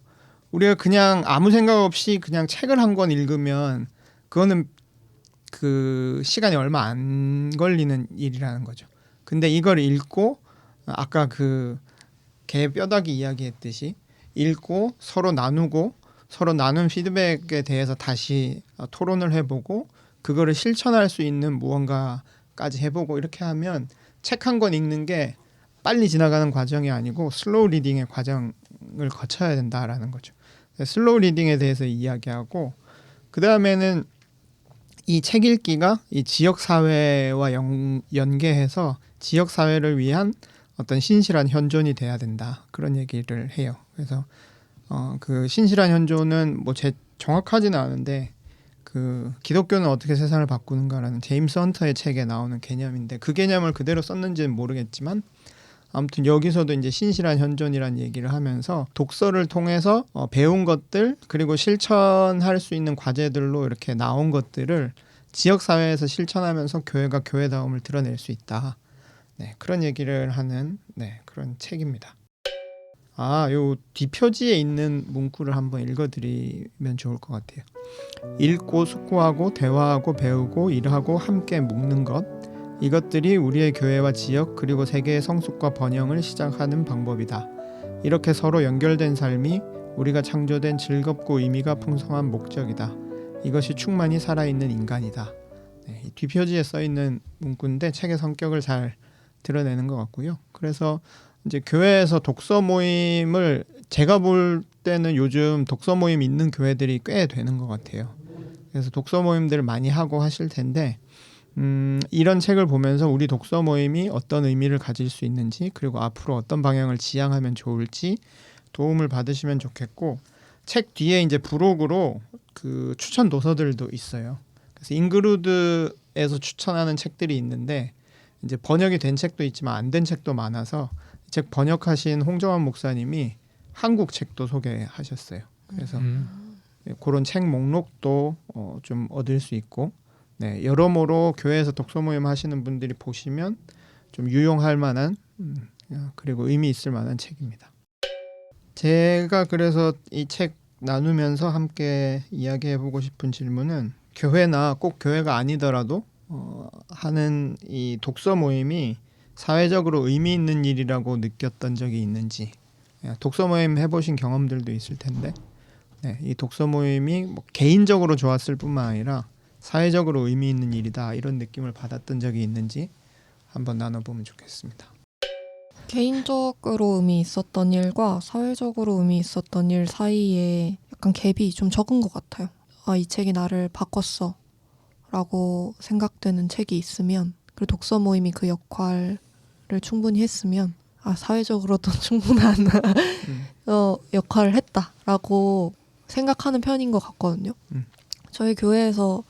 우리가 그냥 아무 생각 없이 그냥 책을 한 권 읽으면 그거는 그 시간이 얼마 안 걸리는 일이라는 거죠. 근데 이걸 읽고 아까 그 개 뼈다귀 이야기했듯이 읽고 서로 나누고 서로 나눈 피드백에 대해서 다시 토론을 해보고 그거를 실천할 수 있는 무언가까지 해보고 이렇게 하면 책 한 권 읽는 게 빨리 지나가는 과정이 아니고 슬로우 리딩의 과정을 거쳐야 된다라는 거죠. 슬로우 리딩에 대해서 이야기하고 그 다음에는 이 책 읽기가 이 지역 사회와 연계해서 지역 사회를 위한 어떤 신실한 현존이 돼야 된다 그런 얘기를 해요. 그래서 그 신실한 현존은 뭐 정확하지는 않은데 그 기독교는 어떻게 세상을 바꾸는가라는 제임스 헌터의 책에 나오는 개념인데 그 개념을 그대로 썼는지는 모르겠지만 아무튼 여기서도 이제 신실한 현존이라는 얘기를 하면서 독서를 통해서 배운 것들 그리고 실천할 수 있는 과제들로 이렇게 나온 것들을 지역 사회에서 실천하면서 교회가 교회다움을 드러낼 수 있다. 네, 그런 얘기를 하는 그런 책입니다. 요 뒷표지에 있는 문구를 한번 읽어드리면 좋을 것 같아요. 읽고 숙고하고 대화하고 배우고 일하고 함께 묵는 것 이것들이 우리의 교회와 지역 그리고 세계의 성숙과 번영을 시작하는 방법이다. 이렇게 서로 연결된 삶이 우리가 창조된 즐겁고 의미가 풍성한 목적이다. 이것이 충만히 살아있는 인간이다. 네, 이 뒷표지에 써있는 문구인데 책의 성격을 잘 드러내는 것 같고요. 그래서 이제 교회에서 독서 모임을 제가 볼 때는 요즘 독서 모임 있는 교회들이 꽤 되는 것 같아요. 그래서 독서 모임들을 많이 하고 하실 텐데 이런 책을 보면서 우리 독서 모임이 어떤 의미를 가질 수 있는지 그리고 앞으로 어떤 방향을 지향하면 좋을지 도움을 받으시면 좋겠고 책 뒤에 이제 부록으로 그 추천 도서들도 있어요. 그래서 잉그루드에서 추천하는 책들이 있는데 이제 번역이 된 책도 있지만 안 된 책도 많아서 이 책 번역하신 홍정환 목사님이 한국 책도 소개하셨어요. 그래서 그런 책 목록도 좀 얻을 수 있고 여러모로 교회에서 독서 모임 하시는 분들이 보시면 좀 유용할 만한 그리고 의미 있을 만한 책입니다. 제가 그래서 이 책 나누면서 함께 이야기해보고 싶은 질문은 교회나 꼭 교회가 아니더라도 하는 이 독서 모임이 사회적으로 의미 있는 일이라고 느꼈던 적이 있는지 독서 모임 해보신 경험들도 있을 텐데 이 독서 모임이 뭐 개인적으로 좋았을 뿐만 아니라 사회적으로 의미 있는 일이다 이런 느낌을 받았던 적이 있는지 한번 나눠보면 좋겠습니다. 개인적으로 의미 있었던 일과 사회적으로 의미 있었던 일 사이에 약간 갭이 좀 적은 것 같아요. 이 책이 나를 바꿨어 라고 생각되는 책이 있으면 그리고 독서 모임이 그 역할을 충분히 했으면 사회적으로도 충분한 역할을 했다라고 생각하는 편인 것 같거든요. 저희 교회에서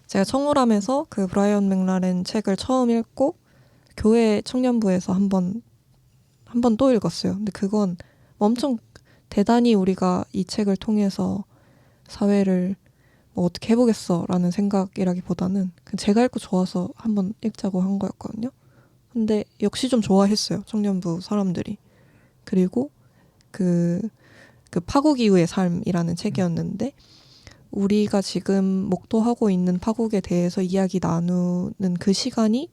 제가 청울함에서 그 브라이언 맥라렌 책을 처음 읽고 교회 청년부에서 한 번 또 읽었어요. 근데 그건 엄청 대단히 우리가 이 책을 통해서 사회를 뭐 어떻게 해보겠어라는 생각이라기보다는 제가 읽고 좋아서 한번 읽자고 한 거였거든요. 근데 역시 좀 좋아했어요. 청년부 사람들이. 그리고 그 파국 이후의 삶이라는 책이었는데 우리가 지금 목도하고 있는 파국에 대해서 이야기 나누는 그 시간이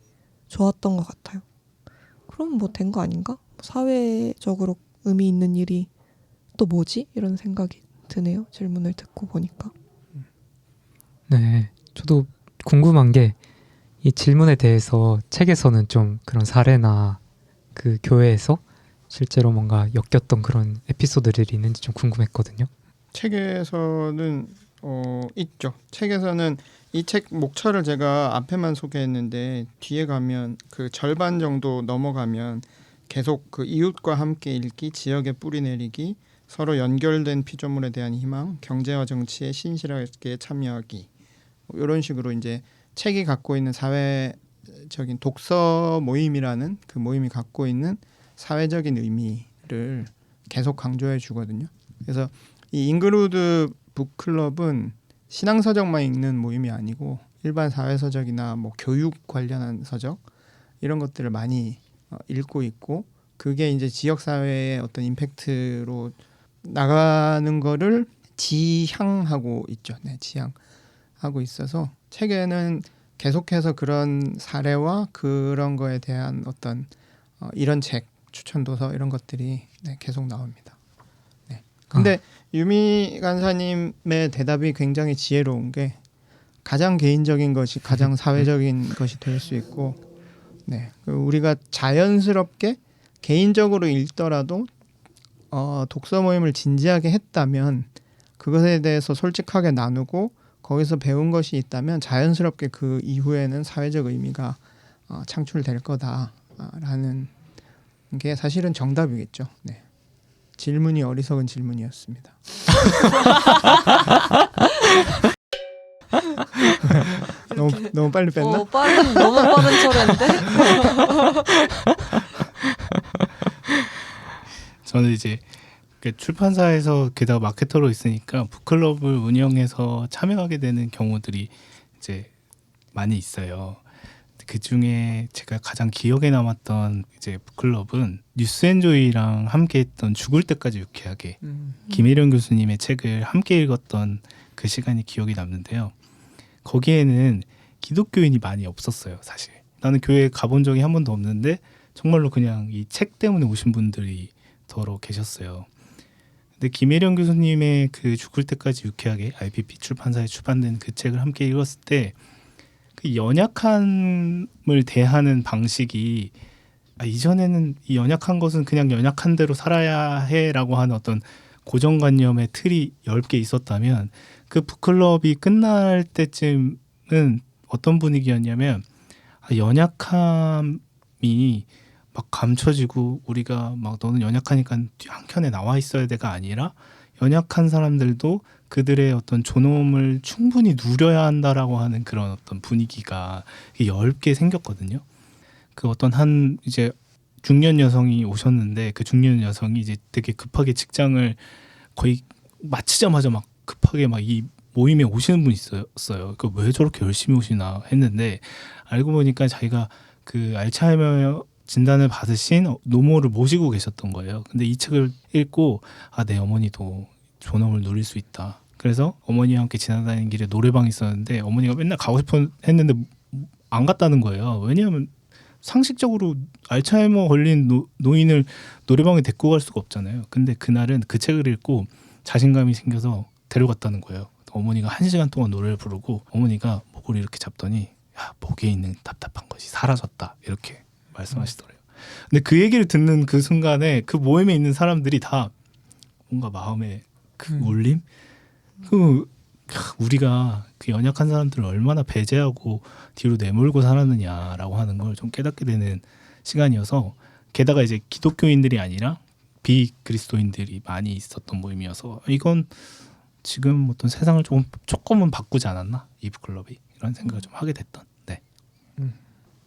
좋았던 것 같아요. 그럼 뭐 된 거 아닌가? 사회적으로 의미 있는 일이 또 뭐지? 이런 생각이 드네요. 질문을 듣고 보니까. 네, 저도 궁금한 게 이 질문에 대해서 책에서는 좀 그런 사례나 그 교회에서 실제로 뭔가 엮였던 그런 에피소드들이 있는지 좀 궁금했거든요. 책에서는 있죠. 책에서는 이 책 목차를 제가 앞에만 소개했는데 뒤에 가면 그 절반 정도 넘어가면 계속 그 이웃과 함께 읽기, 지역에 뿌리 내리기, 서로 연결된 피조물에 대한 희망, 경제와 정치에 신실하게 참여하기 이런 식으로 이제 책이 갖고 있는 사회적인 독서 모임이라는 그 모임이 갖고 있는 사회적인 의미를 계속 강조해 주거든요. 그래서 이 잉그루드 북클럽은 신앙서적만 읽는 모임이 아니고 일반 사회서적이나 뭐 교육 관련한 서적 이런 것들을 많이 읽고 있고 그게 이제 지역 사회의 어떤 임팩트로 나가는 거를 지향하고 있죠. 네, 지향하고 있어서 책에는 계속해서 그런 사례와 그런 거에 대한 어떤 이런 책 추천 도서 이런 것들이 계속 나옵니다. 네. 근데 유미 간사님의 대답이 굉장히 지혜로운 게 가장 개인적인 것이 가장 사회적인 것이 될 수 있고 우리가 자연스럽게 개인적으로 읽더라도 독서 모임을 진지하게 했다면 그것에 대해서 솔직하게 나누고 거기서 배운 것이 있다면 자연스럽게 그 이후에는 사회적 의미가 창출될 거다라는 게 사실은 정답이겠죠. 네. 질문이 어리석은 질문이었습니다. 너무 빨리 뺐나? 너무 빠른 철회인데. 저는 이제 그 출판사에서 게다가 마케터로 있으니까 북클럽을 운영해서 참여하게 되는 경우들이 이제 많이 있어요. 그 중에 제가 가장 기억에 남았던 이제 북클럽은 뉴스엔조이랑 함께했던 죽을 때까지 유쾌하게 김혜령 교수님의 책을 함께 읽었던 그 시간이 기억이 남는데요. 거기에는 기독교인이 많이 없었어요, 사실. 나는 교회에 가본 적이 한 번도 없는데 정말로 그냥 이 책 때문에 오신 분들이 더러 계셨어요. 근데 김혜령 교수님의 그 죽을 때까지 유쾌하게 IPP 출판사에 출판된 그 책을 함께 읽었을 때 그 연약함을 대하는 방식이 이전에는 이 연약한 것은 그냥 연약한 대로 살아야 해라고 하는 어떤 고정관념의 틀이 10개 있었다면 그 북클럽이 끝날 때쯤은 어떤 분위기였냐면 연약함이 막 감춰지고 우리가 막 너는 연약하니까 한켠에 나와 있어야 돼가 아니라 연약한 사람들도 그들의 어떤 존엄을 충분히 누려야 한다라고 하는 그런 어떤 분위기가 10개 생겼거든요. 그 어떤 한 이제 중년 여성이 오셨는데 그 중년 여성이 이제 되게 급하게 직장을 거의 마치자마자 막 급하게 막 이 모임에 오시는 분이 있었어요. 그 왜 저렇게 열심히 오시나 했는데 알고 보니까 자기가 그 알츠하이머 진단을 받으신 노모를 모시고 계셨던 거예요. 근데 이 책을 읽고 내 어머니도 존엄을 누릴 수 있다. 그래서 어머니와 함께 지나다니는 길에 노래방이 있었는데 어머니가 맨날 가고 싶어 했는데 안 갔다는 거예요. 왜냐하면 상식적으로 알츠하이머 걸린 노인을 노래방에 데리고 갈 수가 없잖아요. 근데 그날은 그 책을 읽고 자신감이 생겨서 데려갔다는 거예요. 어머니가 1시간 동안 노래를 부르고 어머니가 목을 이렇게 잡더니 야, 목에 있는 답답한 것이 사라졌다. 이렇게 말씀하시더래요. 근데 그 얘기를 듣는 그 순간에 그 모임에 있는 사람들이 다 뭔가 마음에 그 울림? 우리가 그 연약한 사람들을 얼마나 배제하고 뒤로 내몰고 살았느냐라고 하는 걸 좀 깨닫게 되는 시간이어서 게다가 이제 기독교인들이 아니라 비그리스도인들이 많이 있었던 모임이어서 이건 지금 어떤 세상을 조금은 바꾸지 않았나 이 북클럽이 이런 생각을 좀 하게 됐던. 네.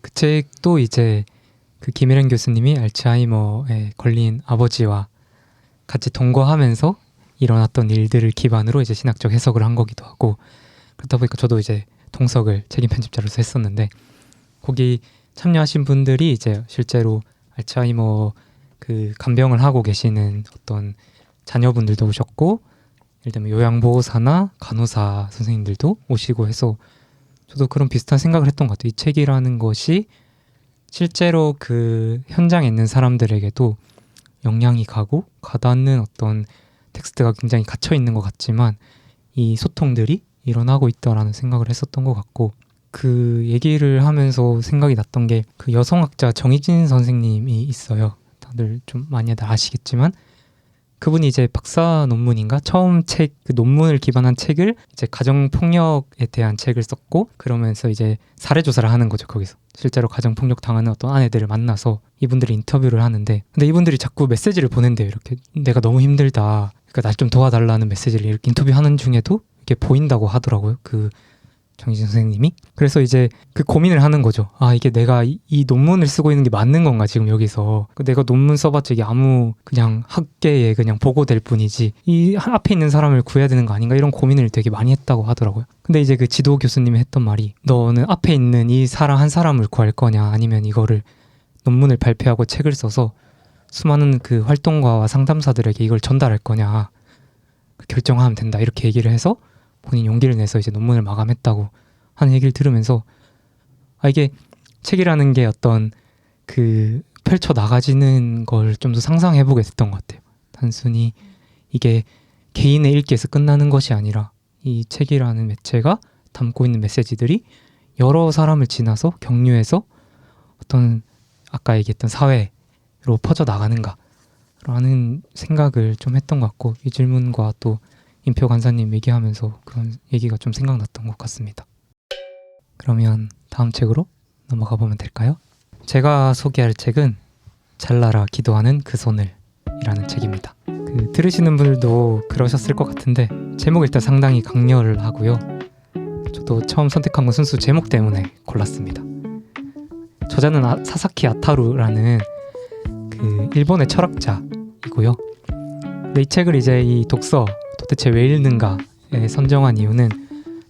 그 책도 이제 그 김혜령 교수님이 알츠하이머에 걸린 아버지와 같이 동거하면서 일어났던 일들을 기반으로 이제 신학적 해석을 한 거기도 하고 그러다 보니까 저도 이제 동석을 책임 편집자로서 했었는데 거기 참여하신 분들이 이제 실제로 알츠하이머 그 간병을 하고 계시는 어떤 자녀분들도 오셨고 예를 들면 요양보호사나 간호사 선생님들도 오시고 해서 저도 그런 비슷한 생각을 했던 것 같아요. 이 책이라는 것이 실제로 그 현장에 있는 사람들에게도 영향이 가고 가닿는 어떤 텍스트가 굉장히 갇혀 있는 것 같지만 이 소통들이 일어나고 있다라는 생각을 했었던 것 같고 그 얘기를 하면서 생각이 났던 게 그 여성학자 정희진 선생님이 있어요. 다들 좀 많이들 아시겠지만 그분이 이제 박사 논문인가 처음 책 그 논문을 기반한 책을 이제 가정 폭력에 대한 책을 썼고 그러면서 이제 사례 조사를 하는 거죠. 거기서 실제로 가정 폭력 당하는 어떤 아내들을 만나서 이분들이 인터뷰를 하는데 근데 이분들이 자꾸 메시지를 보낸대요. 이렇게 내가 너무 힘들다. 그러니까 날 좀 도와달라는 메시지를 이렇게 인터뷰하는 중에도 이게 보인다고 하더라고요. 그 정희진 선생님이. 그래서 이제 그 고민을 하는 거죠. 이게 내가 이 논문을 쓰고 있는 게 맞는 건가 지금 여기서. 내가 논문 써봤자 이게 아무 그냥 학계에 그냥 보고될 뿐이지 이 앞에 있는 사람을 구해야 되는 거 아닌가 이런 고민을 되게 많이 했다고 하더라고요. 근데 이제 그 지도 교수님이 했던 말이 너는 앞에 있는 이 사람 한 사람을 구할 거냐 아니면 이거를 논문을 발표하고 책을 써서 수많은 그 활동가와 상담사들에게 이걸 전달할 거냐 결정하면 된다 이렇게 얘기를 해서 본인 용기를 내서 이제 논문을 마감했다고 하는 얘기를 들으면서 이게 책이라는 게 어떤 그 펼쳐 나가지는 걸 좀 더 상상해보게 됐던 것 같아요. 단순히 이게 개인의 읽기에서 끝나는 것이 아니라 이 책이라는 매체가 담고 있는 메시지들이 여러 사람을 지나서 경유해서 어떤 아까 얘기했던 사회로 퍼져 나가는가 라는 생각을 좀 했던 것 같고 이 질문과 또 임표 간사님 얘기하면서 그런 얘기가 좀 생각났던 것 같습니다. 그러면 다음 책으로 넘어가 보면 될까요? 제가 소개할 책은 잘라라 기도하는 그 손을 이라는 책입니다. 들으시는 분들도 그러셨을 것 같은데 제목이 일단 상당히 강렬을 하고요. 저도 처음 선택한 건 순수 제목 때문에 골랐습니다. 저자는 사사키 아타루라는 그 일본의 철학자이고요. 근데 이 책을 이제 이 독서 도대체 왜 읽는가에 선정한 이유는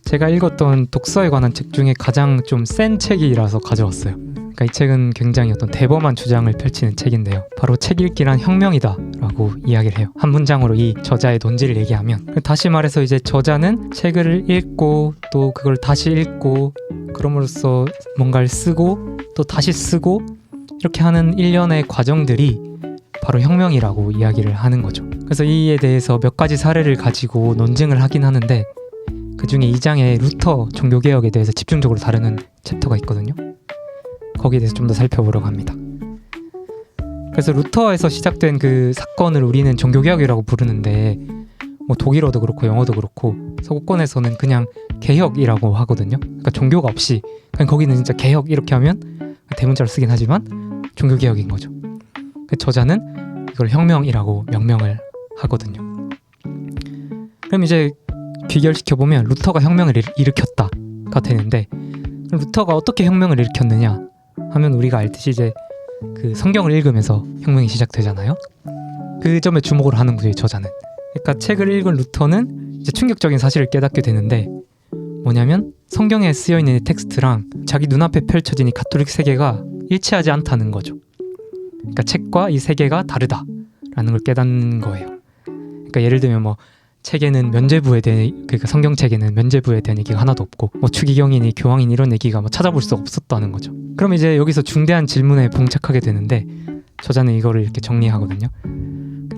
제가 읽었던 독서에 관한 책 중에 가장 좀 센 책이라서 가져왔어요. 그러니까 이 책은 굉장히 어떤 대범한 주장을 펼치는 책인데요. 바로 책 읽기란 혁명이다라고 이야기를 해요. 한 문장으로 이 저자의 논지를 얘기하면, 다시 말해서 이제 저자는 책을 읽고 또 그걸 다시 읽고 그럼으로써 뭔가를 쓰고 또 다시 쓰고 이렇게 하는 일련의 과정들이 바로 혁명이라고 이야기를 하는 거죠. 그래서 이에 대해서 몇 가지 사례를 가지고 논증을 하긴 하는데, 그 중에 2장에 루터 종교개혁에 대해서 집중적으로 다루는 챕터가 있거든요. 거기에 대해서 좀 더 살펴보려고 합니다. 그래서 루터에서 시작된 그 사건을 우리는 종교개혁이라고 부르는데, 뭐 독일어도 그렇고 영어도 그렇고 서구권에서는 그냥 개혁이라고 하거든요. 그러니까 종교가 없이 그냥 거기는 진짜 개혁 이렇게 하면 대문자로 쓰긴 하지만 종교개혁인 거죠. 저자는 이걸 혁명이라고 명명을 하거든요. 그럼 이제 귀결시켜보면 루터가 혁명을 일으켰다가 되는데, 루터가 어떻게 혁명을 일으켰느냐 하면 우리가 알듯이 이제 그 성경을 읽으면서 혁명이 시작되잖아요. 그 점에 주목을 하는 거예요, 저자는. 그러니까 책을 읽은 루터는 이제 충격적인 사실을 깨닫게 되는데, 뭐냐면 성경에 쓰여있는 이 텍스트랑 자기 눈앞에 펼쳐진 이 가톨릭 세계가 일치하지 않다는 거죠. 그러니까 책과 이 세계가 다르다라는 걸 깨닫는 거예요. 그러니까 예를 들면 뭐 책에는 면죄부에 대한, 그러니까 성경책에는 면죄부에 대한 얘기가 하나도 없고 뭐 추기경이니 교황이니 이런 얘기가 뭐 찾아볼 수 없었다는 거죠. 그럼 이제 여기서 중대한 질문에 봉착하게 되는데, 저자는 이거를 이렇게 정리하거든요.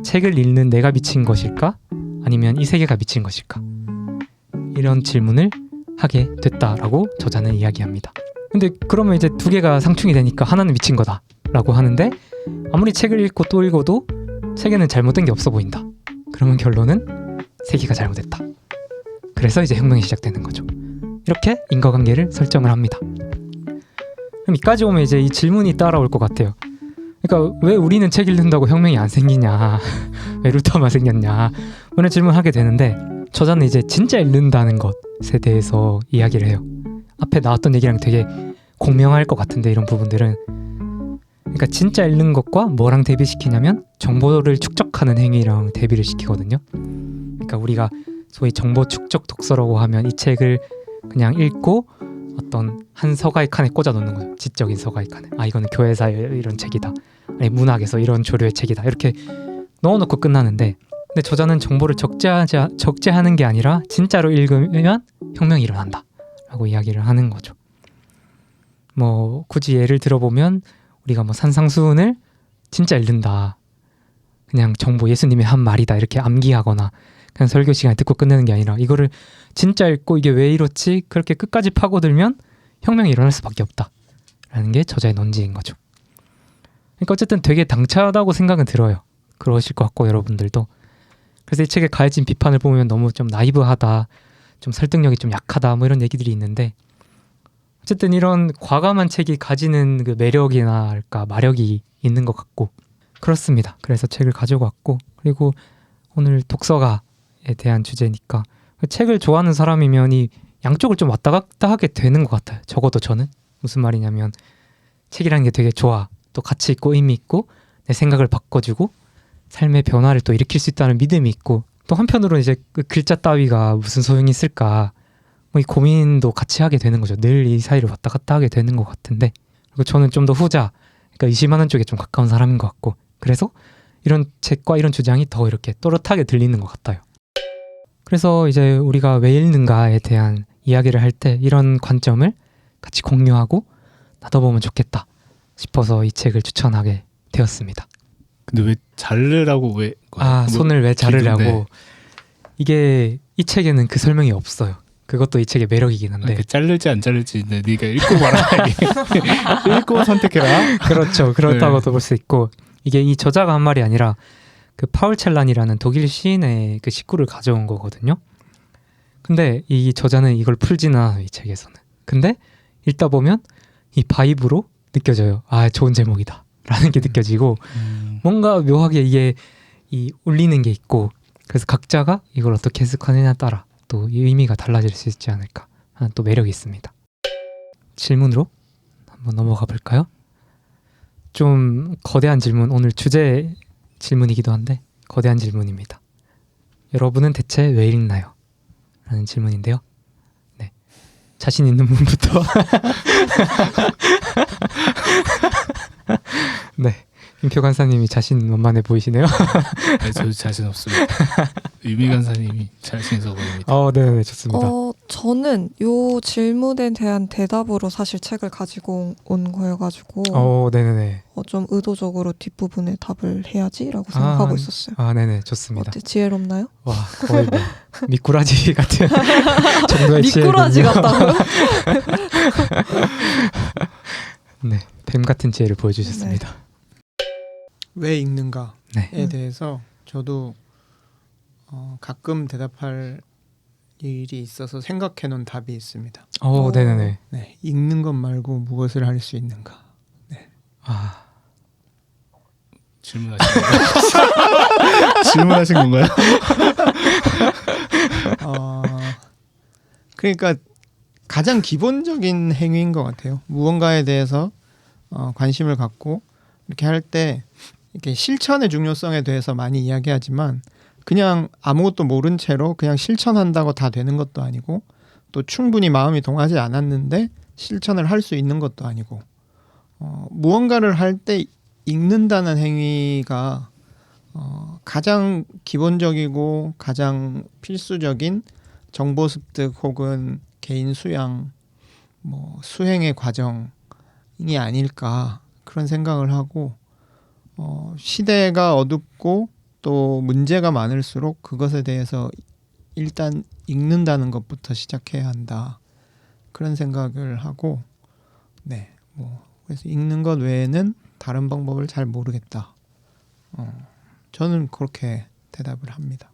책을 읽는 내가 미친 것일까? 아니면 이 세계가 미친 것일까? 이런 질문을 하게 됐다라고 저자는 이야기합니다. 근데 그러면 이제 두 개가 상충이 되니까 하나는 미친 거다라고 하는데, 아무리 책을 읽고 또 읽어도 세계는 잘못된 게 없어 보인다. 그러면 결론은 세계가 잘못됐다. 그래서 이제 혁명이 시작되는 거죠. 이렇게 인과관계를 설정을 합니다. 그럼 이까지 오면 이제 이 질문이 따라올 것 같아요. 그러니까 왜 우리는 책 읽는다고 혁명이 안 생기냐, 왜 루터만 생겼냐, 이런 질문하게 되는데, 저자는 이제 진짜 읽는다는 것에 대해서 이야기를 해요. 앞에 나왔던 얘기랑 되게 공명할 것 같은데, 이런 부분들은. 그러니까 진짜 읽는 것과 뭐랑 대비시키냐면 정보를 축적하는 행위랑 대비를 시키거든요. 그러니까 우리가 소위 정보 축적 독서라고 하면 이 책을 그냥 읽고 어떤 한 서가의 칸에 꽂아 놓는 거예요. 지적인 서가의 칸에. 아, 이거는 교회사 이런 책이다. 아니, 문학에서 이런 조류의 책이다. 이렇게 넣어놓고 끝나는데, 근데 저자는 정보를 적재하는 게 아니라 진짜로 읽으면 혁명이 일어난다 라고 이야기를 하는 거죠. 뭐 굳이 예를 들어보면 우리가 뭐 산상수훈을 진짜 읽는다, 그냥 정보 예수님이 한 말이다 이렇게 암기하거나 그냥 설교 시간에 듣고 끝내는 게 아니라 이거를 진짜 읽고 이게 왜 이렇지 그렇게 끝까지 파고들면 혁명이 일어날 수밖에 없다라는 게 저자의 논지인 거죠. 그러니까 어쨌든 되게 당차다고 생각은 들어요. 그러실 것 같고 여러분들도. 그래서 이 책에 가해진 비판을 보면 너무 좀 나이브하다, 좀 설득력이 좀 약하다 뭐 이런 얘기들이 있는데, 어쨌든 이런 과감한 책이 가지는 그 매력이나 할까 마력이 있는 것 같고 그렇습니다. 그래서 책을 가지고 왔고, 그리고 오늘 독서가에 대한 주제니까 책을 좋아하는 사람이면 이 양쪽을 좀 왔다 갔다 하게 되는 것 같아요. 적어도 저는. 무슨 말이냐면 책이라는 게 되게 좋아, 또 가치 있고 의미 있고 내 생각을 바꿔주고 삶의 변화를 또 일으킬 수 있다는 믿음이 있고, 또 한편으로는 이제 그 글자 따위가 무슨 소용이 있을까 뭐 이 고민도 같이 하게 되는 거죠. 늘 이 사이를 왔다 갔다 하게 되는 것 같은데, 그리고 저는 좀 더 후자, 그러니까 의심하는 쪽에 좀 가까운 사람인 것 같고, 그래서 이런 책과 이런 주장이 더 이렇게 또렷하게 들리는 것 같아요. 그래서 이제 우리가 왜 읽는가에 대한 이야기를 할 때 이런 관점을 같이 공유하고 나눠보면 좋겠다 싶어서 이 책을 추천하게 되었습니다. 근데 왜 자르라고 왜? 손을 왜 자르라고? 기도인데. 이게 이 책에는 그 설명이 없어요. 그것도 이 책의 매력이긴 한데. 자를지 안 자를지 네가 읽고 말아. 읽고 선택해라. 그렇죠. 그렇다고도 볼 수 있고, 이게 이 저자가 한 말이 아니라 그 파울 첼란이라는 독일 시인의 그 식구를 가져온 거거든요. 근데 이 저자는 이걸 풀지는 않아요, 이 책에서는. 근데 읽다 보면 이 바이브로 느껴져요. 아, 좋은 제목이다 라는 게 느껴지고, 뭔가 묘하게 이게 이 울리는 게 있고, 그래서 각자가 이걸 어떻게 해석하느냐에 따라 또 이 의미가 달라질 수 있지 않을까 하는 또 매력이 있습니다. 질문으로 한번 넘어가 볼까요? 좀 거대한 질문, 오늘 주제 질문이기도 한데 거대한 질문입니다. 여러분은 대체 왜 읽나요? 라는 질문인데요. 네, 자신 있는 분부터. 네, 임표 간사님이 자신 만만해 보이시네요. 네, 저도 자신 없습니다. 유미 간사님이 자신 있어 보입니다. 네, 좋습니다. 저는 요 질문에 대한 대답으로 사실 책을 가지고 온 거여가지고 네네네. 좀 의도적으로 뒷부분에 답을 해야지라고 생각하고 아, 있었어요. 네네, 좋습니다. 어때? 지혜롭나요? 와, 거의 뭐 미꾸라지 같은 정도의 미꾸라지 지혜군요. 같다고요? 네, 뱀 같은 지혜를 보여주셨습니다. 왜 읽는가에 네. 대해서 저도 가끔 대답할 일이 있어서 생각해 놓은 답이 있습니다. 네네네. 네, 읽는 것 말고 무엇을 할 수 있는가. 아, 질문하신 건가요? 질문하신 건가요? 그러니까 가장 기본적인 행위인 것 같아요. 무언가에 대해서 관심을 갖고 이렇게 할 때 이렇게 실천의 중요성에 대해서 많이 이야기하지만 그냥 아무것도 모른 채로 그냥 실천한다고 다 되는 것도 아니고 또 충분히 마음이 동하지 않았는데 실천을 할 수 있는 것도 아니고 무언가를 할 때 읽는다는 행위가 가장 기본적이고 가장 필수적인 정보 습득 혹은 개인 수양, 뭐 수행의 과정이 아닐까 그런 생각을 하고 시대가 어둡고 또 문제가 많을수록 그것에 대해서 일단 읽는다는 것부터 시작해야 한다 그런 생각을 하고 네, 뭐 그래서 읽는 것 외에는 다른 방법을 잘 모르겠다. 저는 그렇게 대답을 합니다.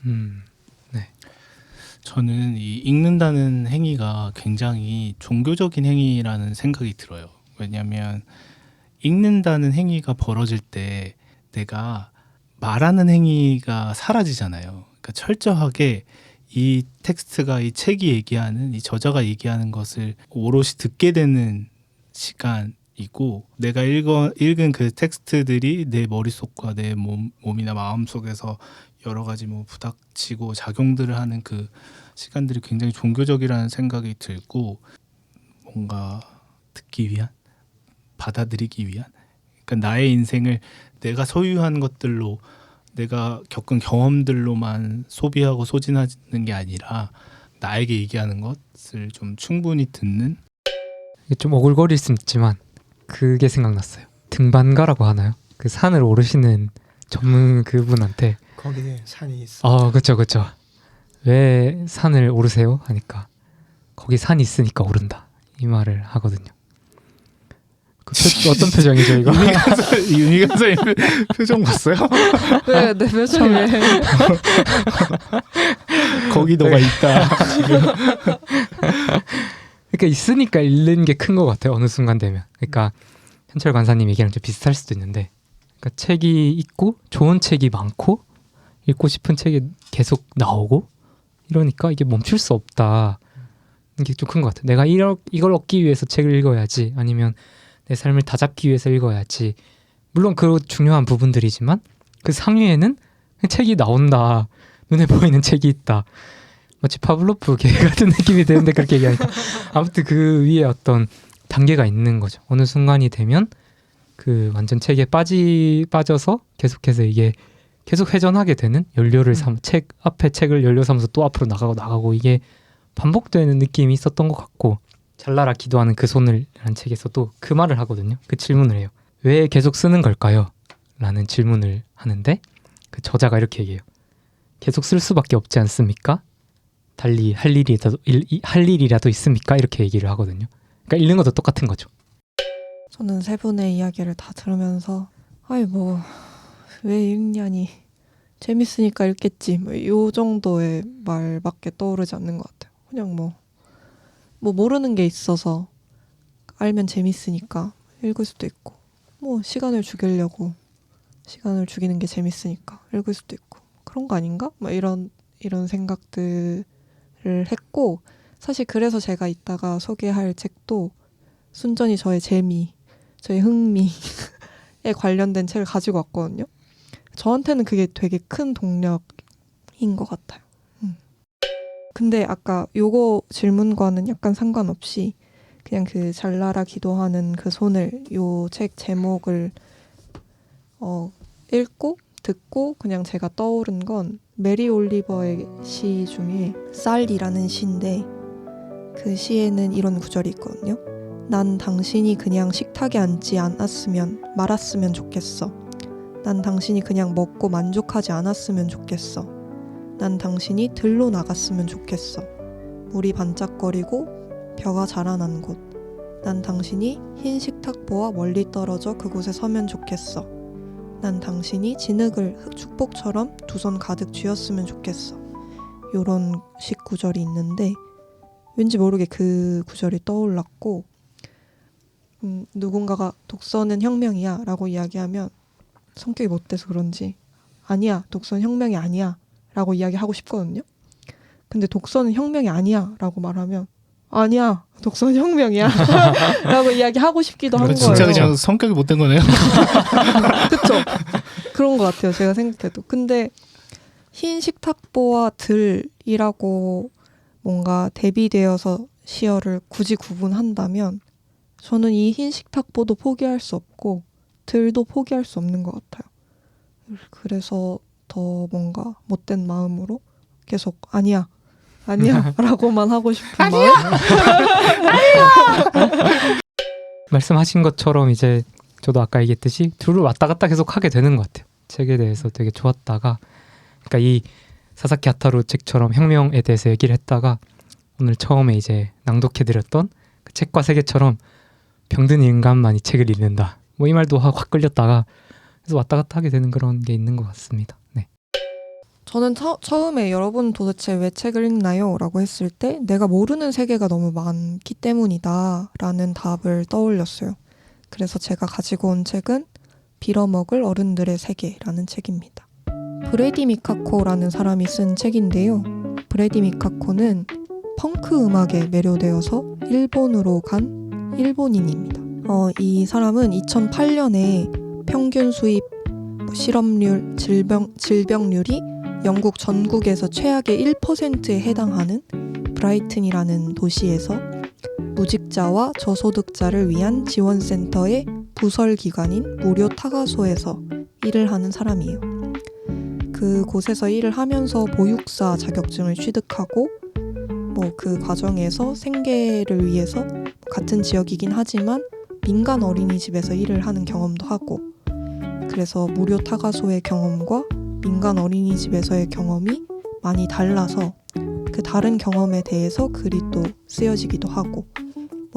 네. 저는 이 읽는다는 행위가 굉장히 종교적인 행위라는 생각이 들어요. 왜냐하면 읽는다는 행위가 벌어질 때 내가 말하는 행위가 사라지잖아요. 그러니까 철저하게 이 텍스트가 이 책이 얘기하는 이 저자가 얘기하는 것을 오롯이 듣게 되는 시간이고 내가 읽은 그 텍스트들이 내 머릿속과 내 몸이나 마음 속에서 여러 가지 뭐 부닥치고 작용들을 하는 그 시간들이 굉장히 종교적이라는 생각이 들고 뭔가 듣기 위한 받아들이기 위한 그러니까 나의 인생을 내가 소유한 것들로 내가 겪은 경험들로만 소비하고 소진하는 게 아니라 나에게 얘기하는 것을 좀 충분히 듣는 이게 좀 오글거릴 수 있지만 그게 생각났어요. 등반가라고 하나요? 그 산을 오르시는 전문 그분한테 거기에 산이 있어. 그쵸. 왜 산을 오르세요? 하니까 거기 산이 있으니까 오른다. 이 말을 하거든요. 어떤 표정이죠 이거? 유미 간사님 표정 봤어요? 왜 내 표정이 왜? 거기 너가 있다. 그러니까 있으니까 읽는 게 큰 것 같아요. 어느 순간 되면. 그러니까 현철 간사님 얘기랑 좀 비슷할 수도 있는데, 그러니까 책이 있고 좋은 책이 많고 읽고 싶은 책이 계속 나오고 이러니까 이게 멈출 수 없다. 이게 좀 큰 것 같아요. 내가 이걸 얻기 위해서 책을 읽어야지, 아니면 내 삶을 다잡기 위해서 읽어야지. 물론 그 중요한 부분들이지만 그 상위에는 책이 나온다. 눈에 보이는 책이 있다. 마치 파블로프 개 같은 느낌이 드는데 그렇게 얘기하니까 아무튼 그 위에 어떤 단계가 있는 거죠. 어느 순간이 되면 그 완전 책에 빠져서 계속해서 이게 계속 회전하게 되는 연료를 책 앞에 책을 연료 삼아서 또 앞으로 나가고 이게 반복되는 느낌이 있었던 것 같고, 잘나라 기도하는 그 손을 라는 책에서도 그 말을 하거든요. 그 질문을 해요. 왜 계속 쓰는 걸까요? 라는 질문을 하는데 그 저자가 이렇게 얘기해요. 계속 쓸 수밖에 없지 않습니까? 달리 할 일이라도 있습니까? 이렇게 얘기를 하거든요. 그러니까 읽는 것도 똑같은 거죠. 저는 세 분의 이야기를 다 들으면서 왜 읽냐니 재밌으니까 읽겠지 요 정도의 말밖에 떠오르지 않는 것 같아요. 그냥 뭐 모르는 게 있어서 알면 재밌으니까 읽을 수도 있고, 뭐 시간을 죽이는 게 재밌으니까 읽을 수도 있고, 그런 거 아닌가? 이런 생각들을 했고, 사실 그래서 제가 이따가 소개할 책도 순전히 저의 재미, 저의 흥미에 관련된 책을 가지고 왔거든요. 저한테는 그게 되게 큰 동력인 것 같아요. 근데 아까 요거 질문과는 약간 상관없이 그냥 그 잘나라 기도하는 그 손을 요 책 제목을 읽고 듣고 그냥 제가 떠오른 건 메리 올리버의 시 중에 쌀이라는 시인데 그 시에는 이런 구절이 있거든요. 난 당신이 그냥 식탁에 앉지 않았으면 말았으면 좋겠어. 난 당신이 그냥 먹고 만족하지 않았으면 좋겠어. 난 당신이 들로 나갔으면 좋겠어. 물이 반짝거리고 벼가 자라난 곳. 난 당신이 흰 식탁보와 멀리 떨어져 그곳에 서면 좋겠어. 난 당신이 진흙을 축복처럼 두 손 가득 쥐었으면 좋겠어. 요런 식 구절이 있는데 왠지 모르게 그 구절이 떠올랐고 누군가가 독서는 혁명이야 라고 이야기하면 성격이 못돼서 그런지 아니야, 독서는 혁명이 아니야 라고 이야기하고 싶거든요. 근데 독서는 혁명이 아니야 라고 말하면 아니야, 독서는 혁명이야 라고 이야기하고 싶기도 한 거예요. 진짜 그냥 성격이 못된 거네요. 그쵸? 그런 것 같아요. 제가 생각해도. 근데 흰 식탁보와 들이라고 뭔가 대비되어서 시어를 굳이 구분한다면 저는 이 흰 식탁보도 포기할 수 없고 들도 포기할 수 없는 것 같아요. 그래서 더 뭔가 못된 마음으로 계속 아니야 라고만 하고 싶은 마음. 말씀하신 것처럼 이제 저도 아까 얘기했듯이 둘을 왔다 갔다 계속 하게 되는 것 같아요. 책에 대해서 되게 좋았다가 그러니까 이 사사키 하타루 책처럼 혁명에 대해서 얘기를 했다가 오늘 처음에 이제 낭독해드렸던 그 책과 세계처럼 병든 인간만 이 책을 읽는다. 뭐 이 말도 확 끌렸다가 그래서 왔다 갔다 하게 되는 그런 게 있는 것 같습니다. 네. 저는 처음에 여러분 도대체 왜 책을 읽나요? 라고 했을 때 내가 모르는 세계가 너무 많기 때문이다 라는 답을 떠올렸어요. 그래서 제가 가지고 온 책은 빌어먹을 어른들의 세계라는 책입니다. 브래디 미카코라는 사람이 쓴 책인데요. 브래디 미카코는 펑크 음악에 매료되어서 일본으로 간 일본인입니다. 이 사람은 2008년에 평균 수입 실업률, 질병률이 영국 전국에서 최악의 1%에 해당하는 브라이튼이라는 도시에서 무직자와 저소득자를 위한 지원센터의 부설기관인 무료 타가소에서 일을 하는 사람이에요. 그곳에서 일을 하면서 보육사 자격증을 취득하고 그 과정에서 생계를 위해서 같은 지역이긴 하지만 민간 어린이집에서 일을 하는 경험도 하고 그래서 무료 타가소의 경험과 민간 어린이집에서의 경험이 많이 달라서 그 다른 경험에 대해서 글이 또 쓰여지기도 하고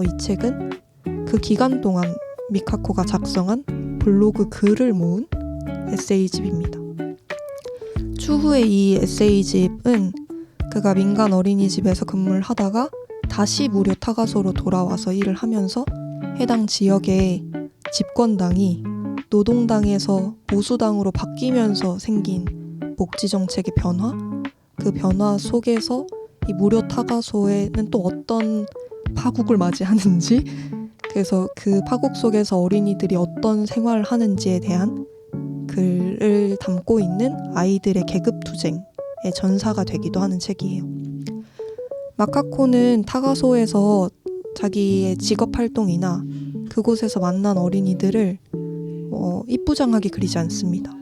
이 책은 그 기간 동안 미카코가 작성한 블로그 글을 모은 에세이집입니다. 추후에 이 에세이집은 그가 민간 어린이집에서 근무를 하다가 다시 무료 타가소로 돌아와서 일을 하면서 해당 지역의 집권당이 노동당에서 보수당으로 바뀌면서 생긴 복지 정책의 변화, 그 변화 속에서 이 무료 타가소에는 또 어떤 파국을 맞이하는지, 그래서 그 파국 속에서 어린이들이 어떤 생활을 하는지에 대한 글을 담고 있는 아이들의 계급투쟁의 전사가 되기도 하는 책이에요. 마카코는 타가소에서 자기의 직업활동이나 그곳에서 만난 어린이들을 이쁘장하게 그리지 않습니다.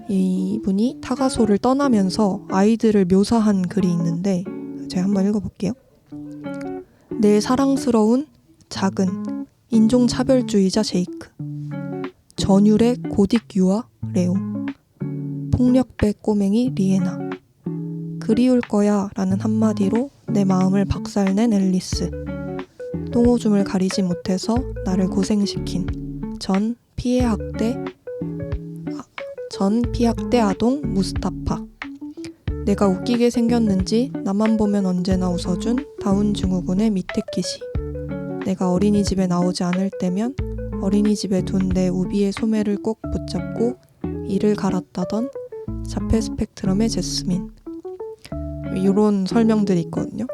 이분이 타가소를 떠나면서 아이들을 묘사한 글이 있는데 제가 한번 읽어볼게요. 내 사랑스러운 작은 인종차별주의자 제이크, 전율의 고딕 유아 레오, 폭력배 꼬맹이 리에나, 그리울 거야 라는 한마디로 내 마음을 박살낸 앨리스, 똥오줌을 가리지 못해서 나를 고생시킨 전 피해학대 아동 무스타파, 내가 웃기게 생겼는지 나만 보면 언제나 웃어준 다운 증후군의 미테키시, 내가 어린이집에 나오지 않을 때면 어린이집에 둔 내 우비의 소매를 꼭 붙잡고 이를 갈았다던 자폐 스펙트럼의 제스민, 이런 설명들이 있거든요.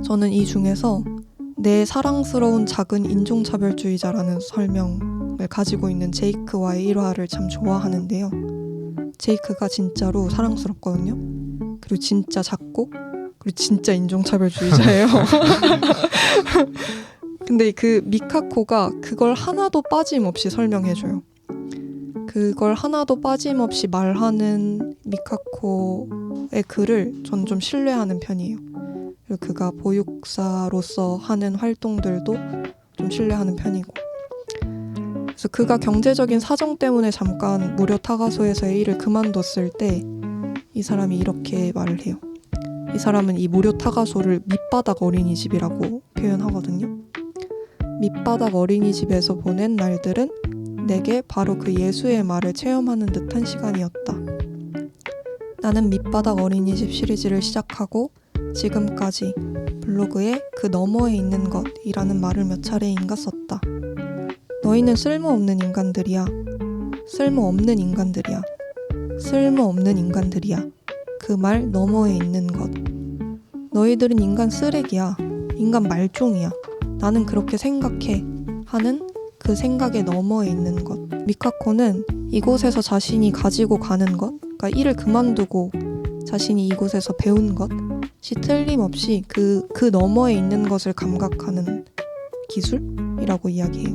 저는 이 중에서 내 사랑스러운 작은 인종차별주의자라는 설명을 가지고 있는 제이크와의 일화를 참 좋아하는데요. 제이크가 진짜로 사랑스럽거든요. 그리고 진짜 작고 그리고 진짜 인종차별주의자예요. 근데 그 미카코가 그걸 하나도 빠짐없이 설명해줘요. 그걸 하나도 빠짐없이 말하는 미카코의 글을 전 좀 신뢰하는 편이에요. 그리고 그가 보육사로서 하는 활동들도 좀 신뢰하는 편이고. 그래서 그가 경제적인 사정 때문에 잠깐 무료 타가소에서의 일을 그만뒀을 때 이 사람이 이렇게 말을 해요. 이 사람은 이 무료 타가소를 밑바닥 어린이집이라고 표현하거든요. 밑바닥 어린이집에서 보낸 날들은 내게 바로 그 예수의 말을 체험하는 듯한 시간이었다. 나는 밑바닥 어린이집 시리즈를 시작하고 지금까지 블로그에 그 너머에 있는 것이라는 말을 몇 차례인가 썼다. 너희는 쓸모없는 인간들이야. 쓸모없는 인간들이야. 쓸모없는 인간들이야. 그 말 너머에 있는 것. 너희들은 인간 쓰레기야. 인간 말종이야. 나는 그렇게 생각해. 하는 그 생각의 너머에 있는 것. 미카코는 이곳에서 자신이 가지고 가는 것, 그러니까 일을 그만두고 자신이 이곳에서 배운 것이 틀림없이 그 너머에 있는 것을 감각하는 기술이라고 이야기해요.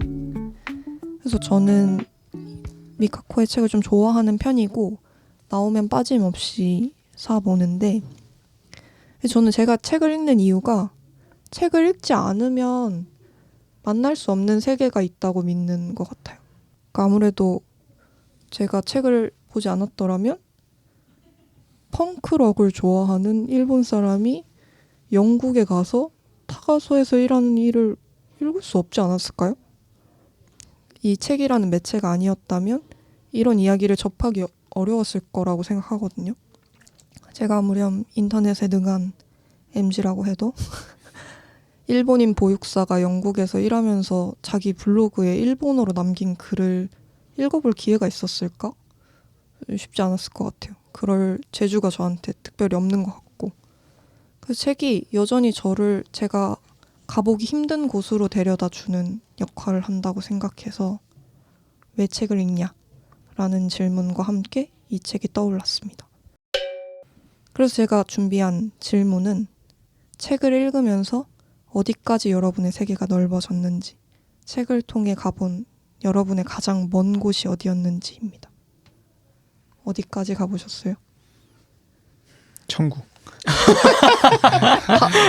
그래서 저는 미카코의 책을 좀 좋아하는 편이고 나오면 빠짐없이 사보는데, 저는 제가 책을 읽는 이유가 책을 읽지 않으면 만날 수 없는 세계가 있다고 믿는 것 같아요. 그러니까 아무래도 제가 책을 보지 않았더라면 펑크록을 좋아하는 일본 사람이 영국에 가서 타가소에서 일하는 일을 읽을 수 없지 않았을까요? 이 책이라는 매체가 아니었다면 이런 이야기를 접하기 어려웠을 거라고 생각하거든요. 제가 아무렴 인터넷에 능한 MZ라고 해도 일본인 보육사가 영국에서 일하면서 자기 블로그에 일본어로 남긴 글을 읽어볼 기회가 있었을까? 쉽지 않았을 것 같아요. 그럴 재주가 저한테 특별히 없는 것 같고. 그 책이 여전히 저를 제가 가보기 힘든 곳으로 데려다 주는 역할을 한다고 생각해서 왜 책을 읽냐? 라는 질문과 함께 이 책이 떠올랐습니다. 그래서 제가 준비한 질문은 책을 읽으면서 어디까지 여러분의 세계가 넓어졌는지, 책을 통해 가본 여러분의 가장 먼 곳이 어디였는지입니다. 어디까지 가보셨어요? 천국.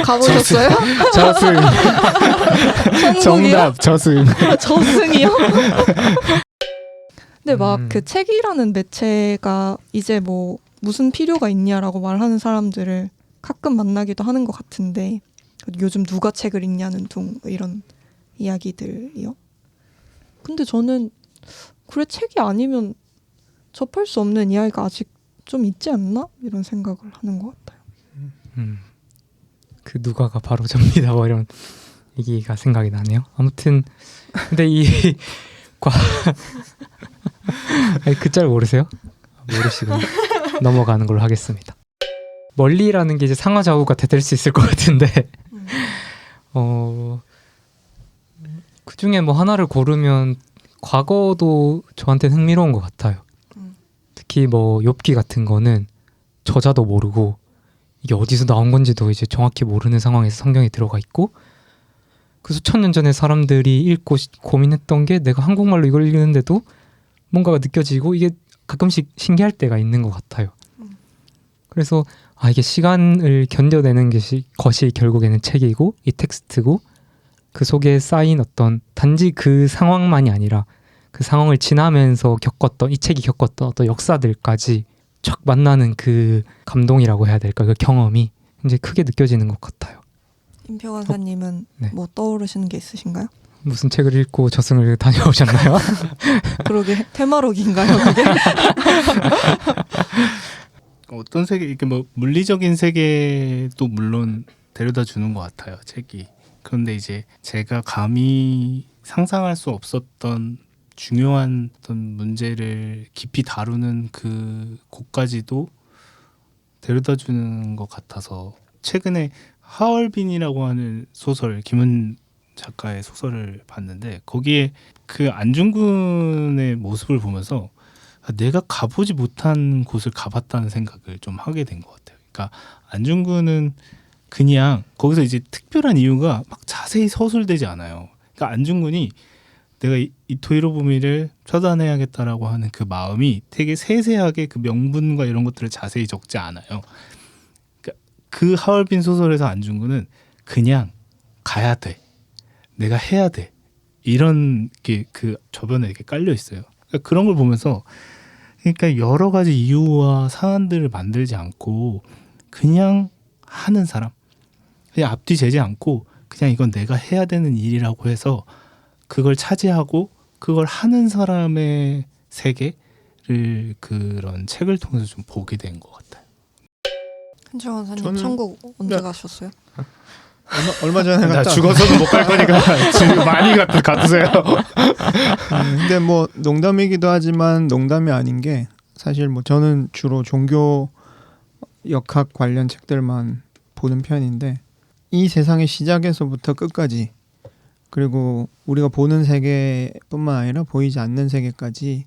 가보셨어요? 저승. 천국이요? 저승. 저승이요? 근데 막 음. 그 책이라는 매체가 이제 뭐 무슨 필요가 있냐라고 말하는 사람들을 가끔 만나기도 하는 것 같은데, 요즘 누가 책을 읽냐는 둥 이런 이야기들이요. 근데 저는 그래 책이 아니면 접할 수 없는 이야기가 아직 좀 있지 않나? 이런 생각을 하는 것 같아요. 그 누가가 바로 접니다. 뭐 이런 얘기가 생각이 나네요. 아무튼 근데 이 그 짤 모르세요? 모르시고 넘어가는 걸로 하겠습니다. 멀리라는 게 이제 상하좌우가 될 수 있을 것 같은데 그 중에 뭐 하나를 고르면 과거도 저한테는 흥미로운 것 같아요. 특히 뭐 욥기 같은 거는 저자도 모르고 이게 어디서 나온 건지도 이제 정확히 모르는 상황에서 성경에 들어가 있고, 그 수천 년 전에 사람들이 읽고 고민했던 게 내가 한국말로 이걸 읽는데도 뭔가가 느껴지고 이게 가끔씩 신기할 때가 있는 것 같아요. 그래서 이게 시간을 견뎌내는 것이 결국에는 책이고 이 텍스트고, 그 속에 쌓인 어떤 단지 그 상황만이 아니라 그 상황을 지나면서 겪었던 이 책이 겪었던 어떤 역사들까지 쫙 만나는 그 감동이라고 해야 될까, 그 경험이 이제 크게 느껴지는 것 같아요. 임표 간사님은 네. 뭐 떠오르시는 게 있으신가요? 무슨 책을 읽고 저승을 다녀오셨나요? 그러게 테마록인가요 그게? 어떤 세계, 이게 뭐 물리적인 세계도 물론 데려다 주는 것 같아요, 책이. 그런데 이제 제가 감히 상상할 수 없었던 중요한 어떤 문제를 깊이 다루는 그 곳까지도 데려다 주는 것 같아서, 최근에 하얼빈이라고 하는 소설, 김은 작가의 소설을 봤는데 거기에 그 안중근의 모습을 보면서 내가 가보지 못한 곳을 가봤다는 생각을 좀 하게 된 것 같아요. 그러니까 안중근은 그냥 거기서 이제 특별한 이유가 막 자세히 서술되지 않아요. 그러니까 안중근이 내가 이토 히로부미를 처단해야겠다라고 하는 그 마음이 되게 세세하게 그 명분과 이런 것들을 자세히 적지 않아요. 그러니까 그 하얼빈 소설에서 안중근은 그냥 가야 돼, 내가 해야 돼, 이런 게 그 저변에 이렇게 깔려 있어요. 그러니까 그런 걸 보면서 그러니까 여러 가지 이유와 사안들을 만들지 않고 그냥 하는 사람, 그냥 앞뒤 재지 않고 그냥 이건 내가 해야 되는 일이라고 해서 그걸 차지하고 그걸 하는 사람의 세계를 그런 책을 통해서 좀 보게 된 것 같아요. 한지영 원사님 저는- 천국 언제 네. 가셨어요? 얼마 전에 나 갔다. 죽어서도 못 갈 거니까 지금 많이 가두세요. 근데 뭐 농담이기도 하지만 농담이 아닌 게 사실 뭐 저는 주로 종교 역학 관련 책들만 보는 편인데 이 세상의 시작에서부터 끝까지 그리고 우리가 보는 세계뿐만 아니라 보이지 않는 세계까지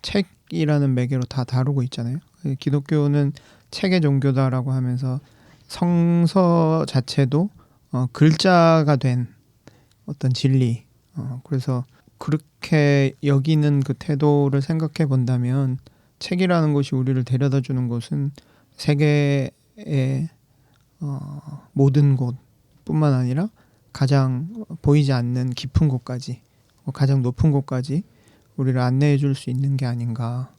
책이라는 매개로 다 다루고 있잖아요. 기독교는 책의 종교다라고 하면서 성서 자체도 글자가 된 어떤 진리, 그래서 그렇게 여기는 그 태도를 생각해 본다면 책이라는 것이 우리를 데려다 주는 곳은 세계의 모든 곳뿐만 아니라 가장 보이지 않는 깊은 곳까지, 가장 높은 곳까지 우리를 안내해 줄 수 있는 게 아닌가.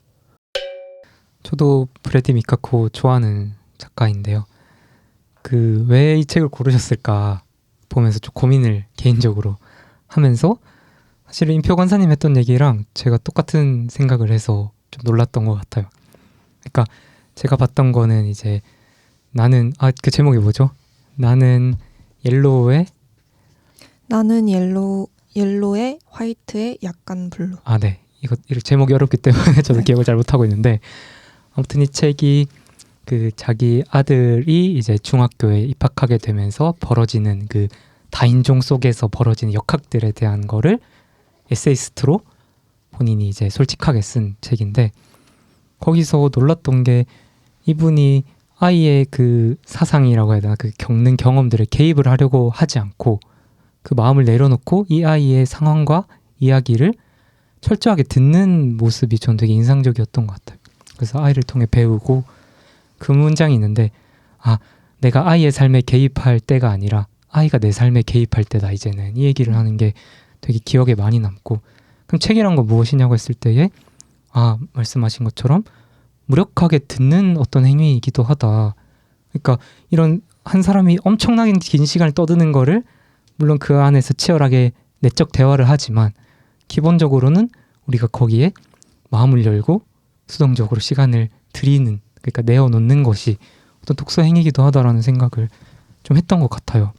저도 브래디 미카코 좋아하는 작가인데요. 그 왜 이 책을 고르셨을까 보면서 좀 고민을 개인적으로 하면서 사실 임표 관사님 했던 얘기랑 제가 똑같은 생각을 해서 좀 놀랐던 것 같아요. 그러니까 제가 봤던 거는 이제 나는 그 제목이 뭐죠? 나는 옐로우의 나는 옐로에 화이트에 약간 블루. 네. 이거 제목이 어렵기 때문에 저도 네. 기억을 잘 못하고 있는데 아무튼 이 책이 그 자기 아들이 이제 중학교에 입학하게 되면서 벌어지는 그 다인종 속에서 벌어지는 역학들에 대한 거를 에세이스트로 본인이 이제 솔직하게 쓴 책인데 거기서 놀랐던 게 이분이 아이의 그 사상이라고 해야 되나 그 겪는 경험들에 개입을 하려고 하지 않고 그 마음을 내려놓고 이 아이의 상황과 이야기를 철저하게 듣는 모습이 전 되게 인상적이었던 것 같아요. 그래서 아이를 통해 배우고 그 문장이 있는데 내가 아이의 삶에 개입할 때가 아니라 아이가 내 삶에 개입할 때다 이제는 이 얘기를 하는 게 되게 기억에 많이 남고 그럼 책이란 건 무엇이냐고 했을 때에 말씀하신 것처럼 무력하게 듣는 어떤 행위이기도 하다. 그러니까 이런 한 사람이 엄청나게 긴 시간을 떠드는 거를 물론 그 안에서 치열하게 내적 대화를 하지만 기본적으로는 우리가 거기에 마음을 열고 수동적으로 시간을 들이는 그러니까 내어놓는 것이 어떤 독서 행위이기도 하다라는 생각을 좀 했던 것 같아요.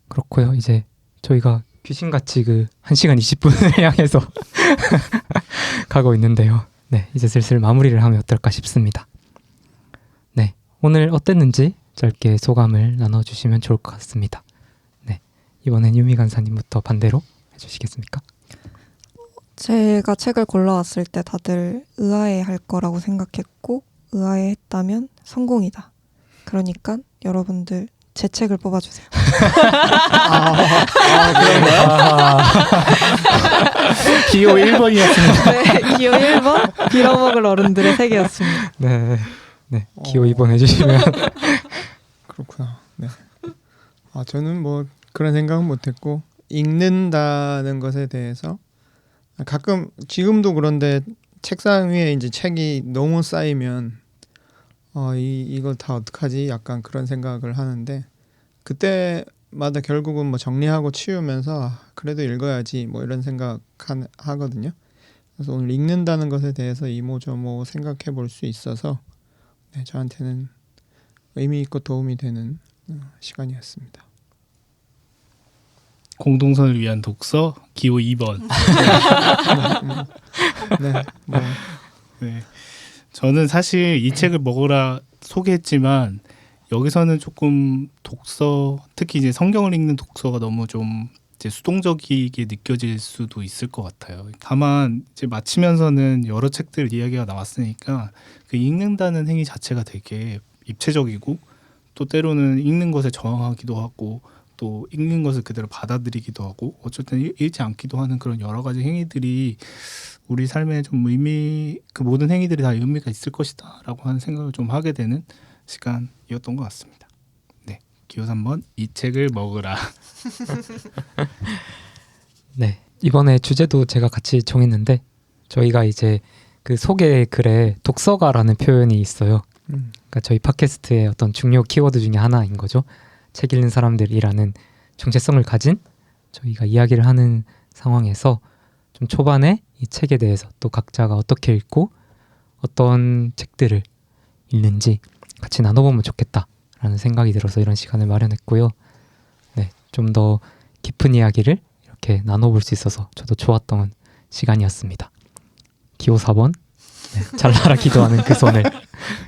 그렇고요. 이제 저희가 귀신같이 그 1시간 20분을 향해서 가고 있는데요. 네, 이제 슬슬 마무리를 하면 어떨까 싶습니다. 네, 오늘 어땠는지 짧게 소감을 나눠주시면 좋을 것 같습니다. 네, 이번엔 유미 간사님부터 반대로 해주시겠습니까? 제가 책을 골라왔을 때 다들 의아해할 거라고 생각했고 의아해했다면 성공이다. 그러니까 여러분들 제 책을 뽑아주세요. 기호 1번이었습니다. 네, 기호 1번 빌어먹을 어른들의 세계였습니다. 네, 기호 2번 해주시면 그렇구나. 네. 저는 뭐 그런 생각은 못했고 읽는다는 것에 대해서 가끔 지금도 그런데 책상 위에 이제 책이 너무 쌓이면 이걸 다 어떡하지? 약간 그런 생각을 하는데 그때마다 결국은 뭐 정리하고 치우면서 그래도 읽어야지 뭐 이런 생각 하거든요. 그래서 오늘 읽는다는 것에 대해서 이모저모 생각해 볼 수 있어서 네, 저한테는 의미 있고 도움이 되는 시간이었습니다. 공동선을 위한 독서 기호 2번. 네, 뭐 네. 저는 사실 이 책을 먹으라 소개했지만 여기서는 조금 독서, 특히 이제 성경을 읽는 독서가 너무 좀 이제 수동적이게 느껴질 수도 있을 것 같아요. 다만 이제 마치면서는 여러 책들 이야기가 나왔으니까 그 읽는다는 행위 자체가 되게 입체적이고 또 때로는 읽는 것에 저항하기도 하고 또 읽는 것을 그대로 받아들이기도 하고 어쨌든 읽지 않기도 하는 그런 여러 가지 행위들이 우리 삶에 좀 그 모든 행위들이 다 의미가 있을 것이다라고 하는 생각을 좀 하게 되는 시간이었던 것 같습니다. 네, 기호 3번 이 책을 먹으라. 네, 이번에 주제도 제가 같이 정했는데 저희가 이제 그 소개 글에 독서가라는 표현이 있어요. 그러니까 저희 팟캐스트의 어떤 중요 키워드 중에 하나인 거죠. 책 읽는 사람들이라는 정체성을 가진 저희가 이야기를 하는 상황에서 좀 초반에 이 책에 대해서 또 각자가 어떻게 읽고 어떤 책들을 읽는지 같이 나눠보면 좋겠다라는 생각이 들어서 이런 시간을 마련했고요. 네, 좀 더 깊은 이야기를 이렇게 나눠볼 수 있어서 저도 좋았던 시간이었습니다. 기호 4번 네, 잘라라 기도하는 그 손을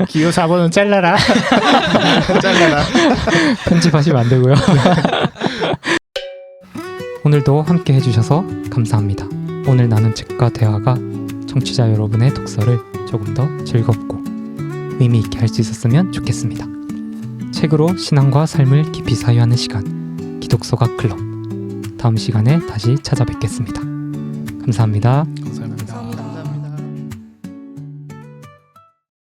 기호 4번은 잘라라. 잘라라. 편집하시면 안 되고요. 오늘도 함께 해주셔서 감사합니다. 오늘 나눈 책과 대화가 청취자 여러분의 독서를 조금 더 즐겁고 의미 있게 할 수 있었으면 좋겠습니다. 책으로 신앙과 삶을 깊이 사유하는 시간 기독서가 클럽 다음 시간에 다시 찾아뵙겠습니다. 감사합니다. 감사합니다.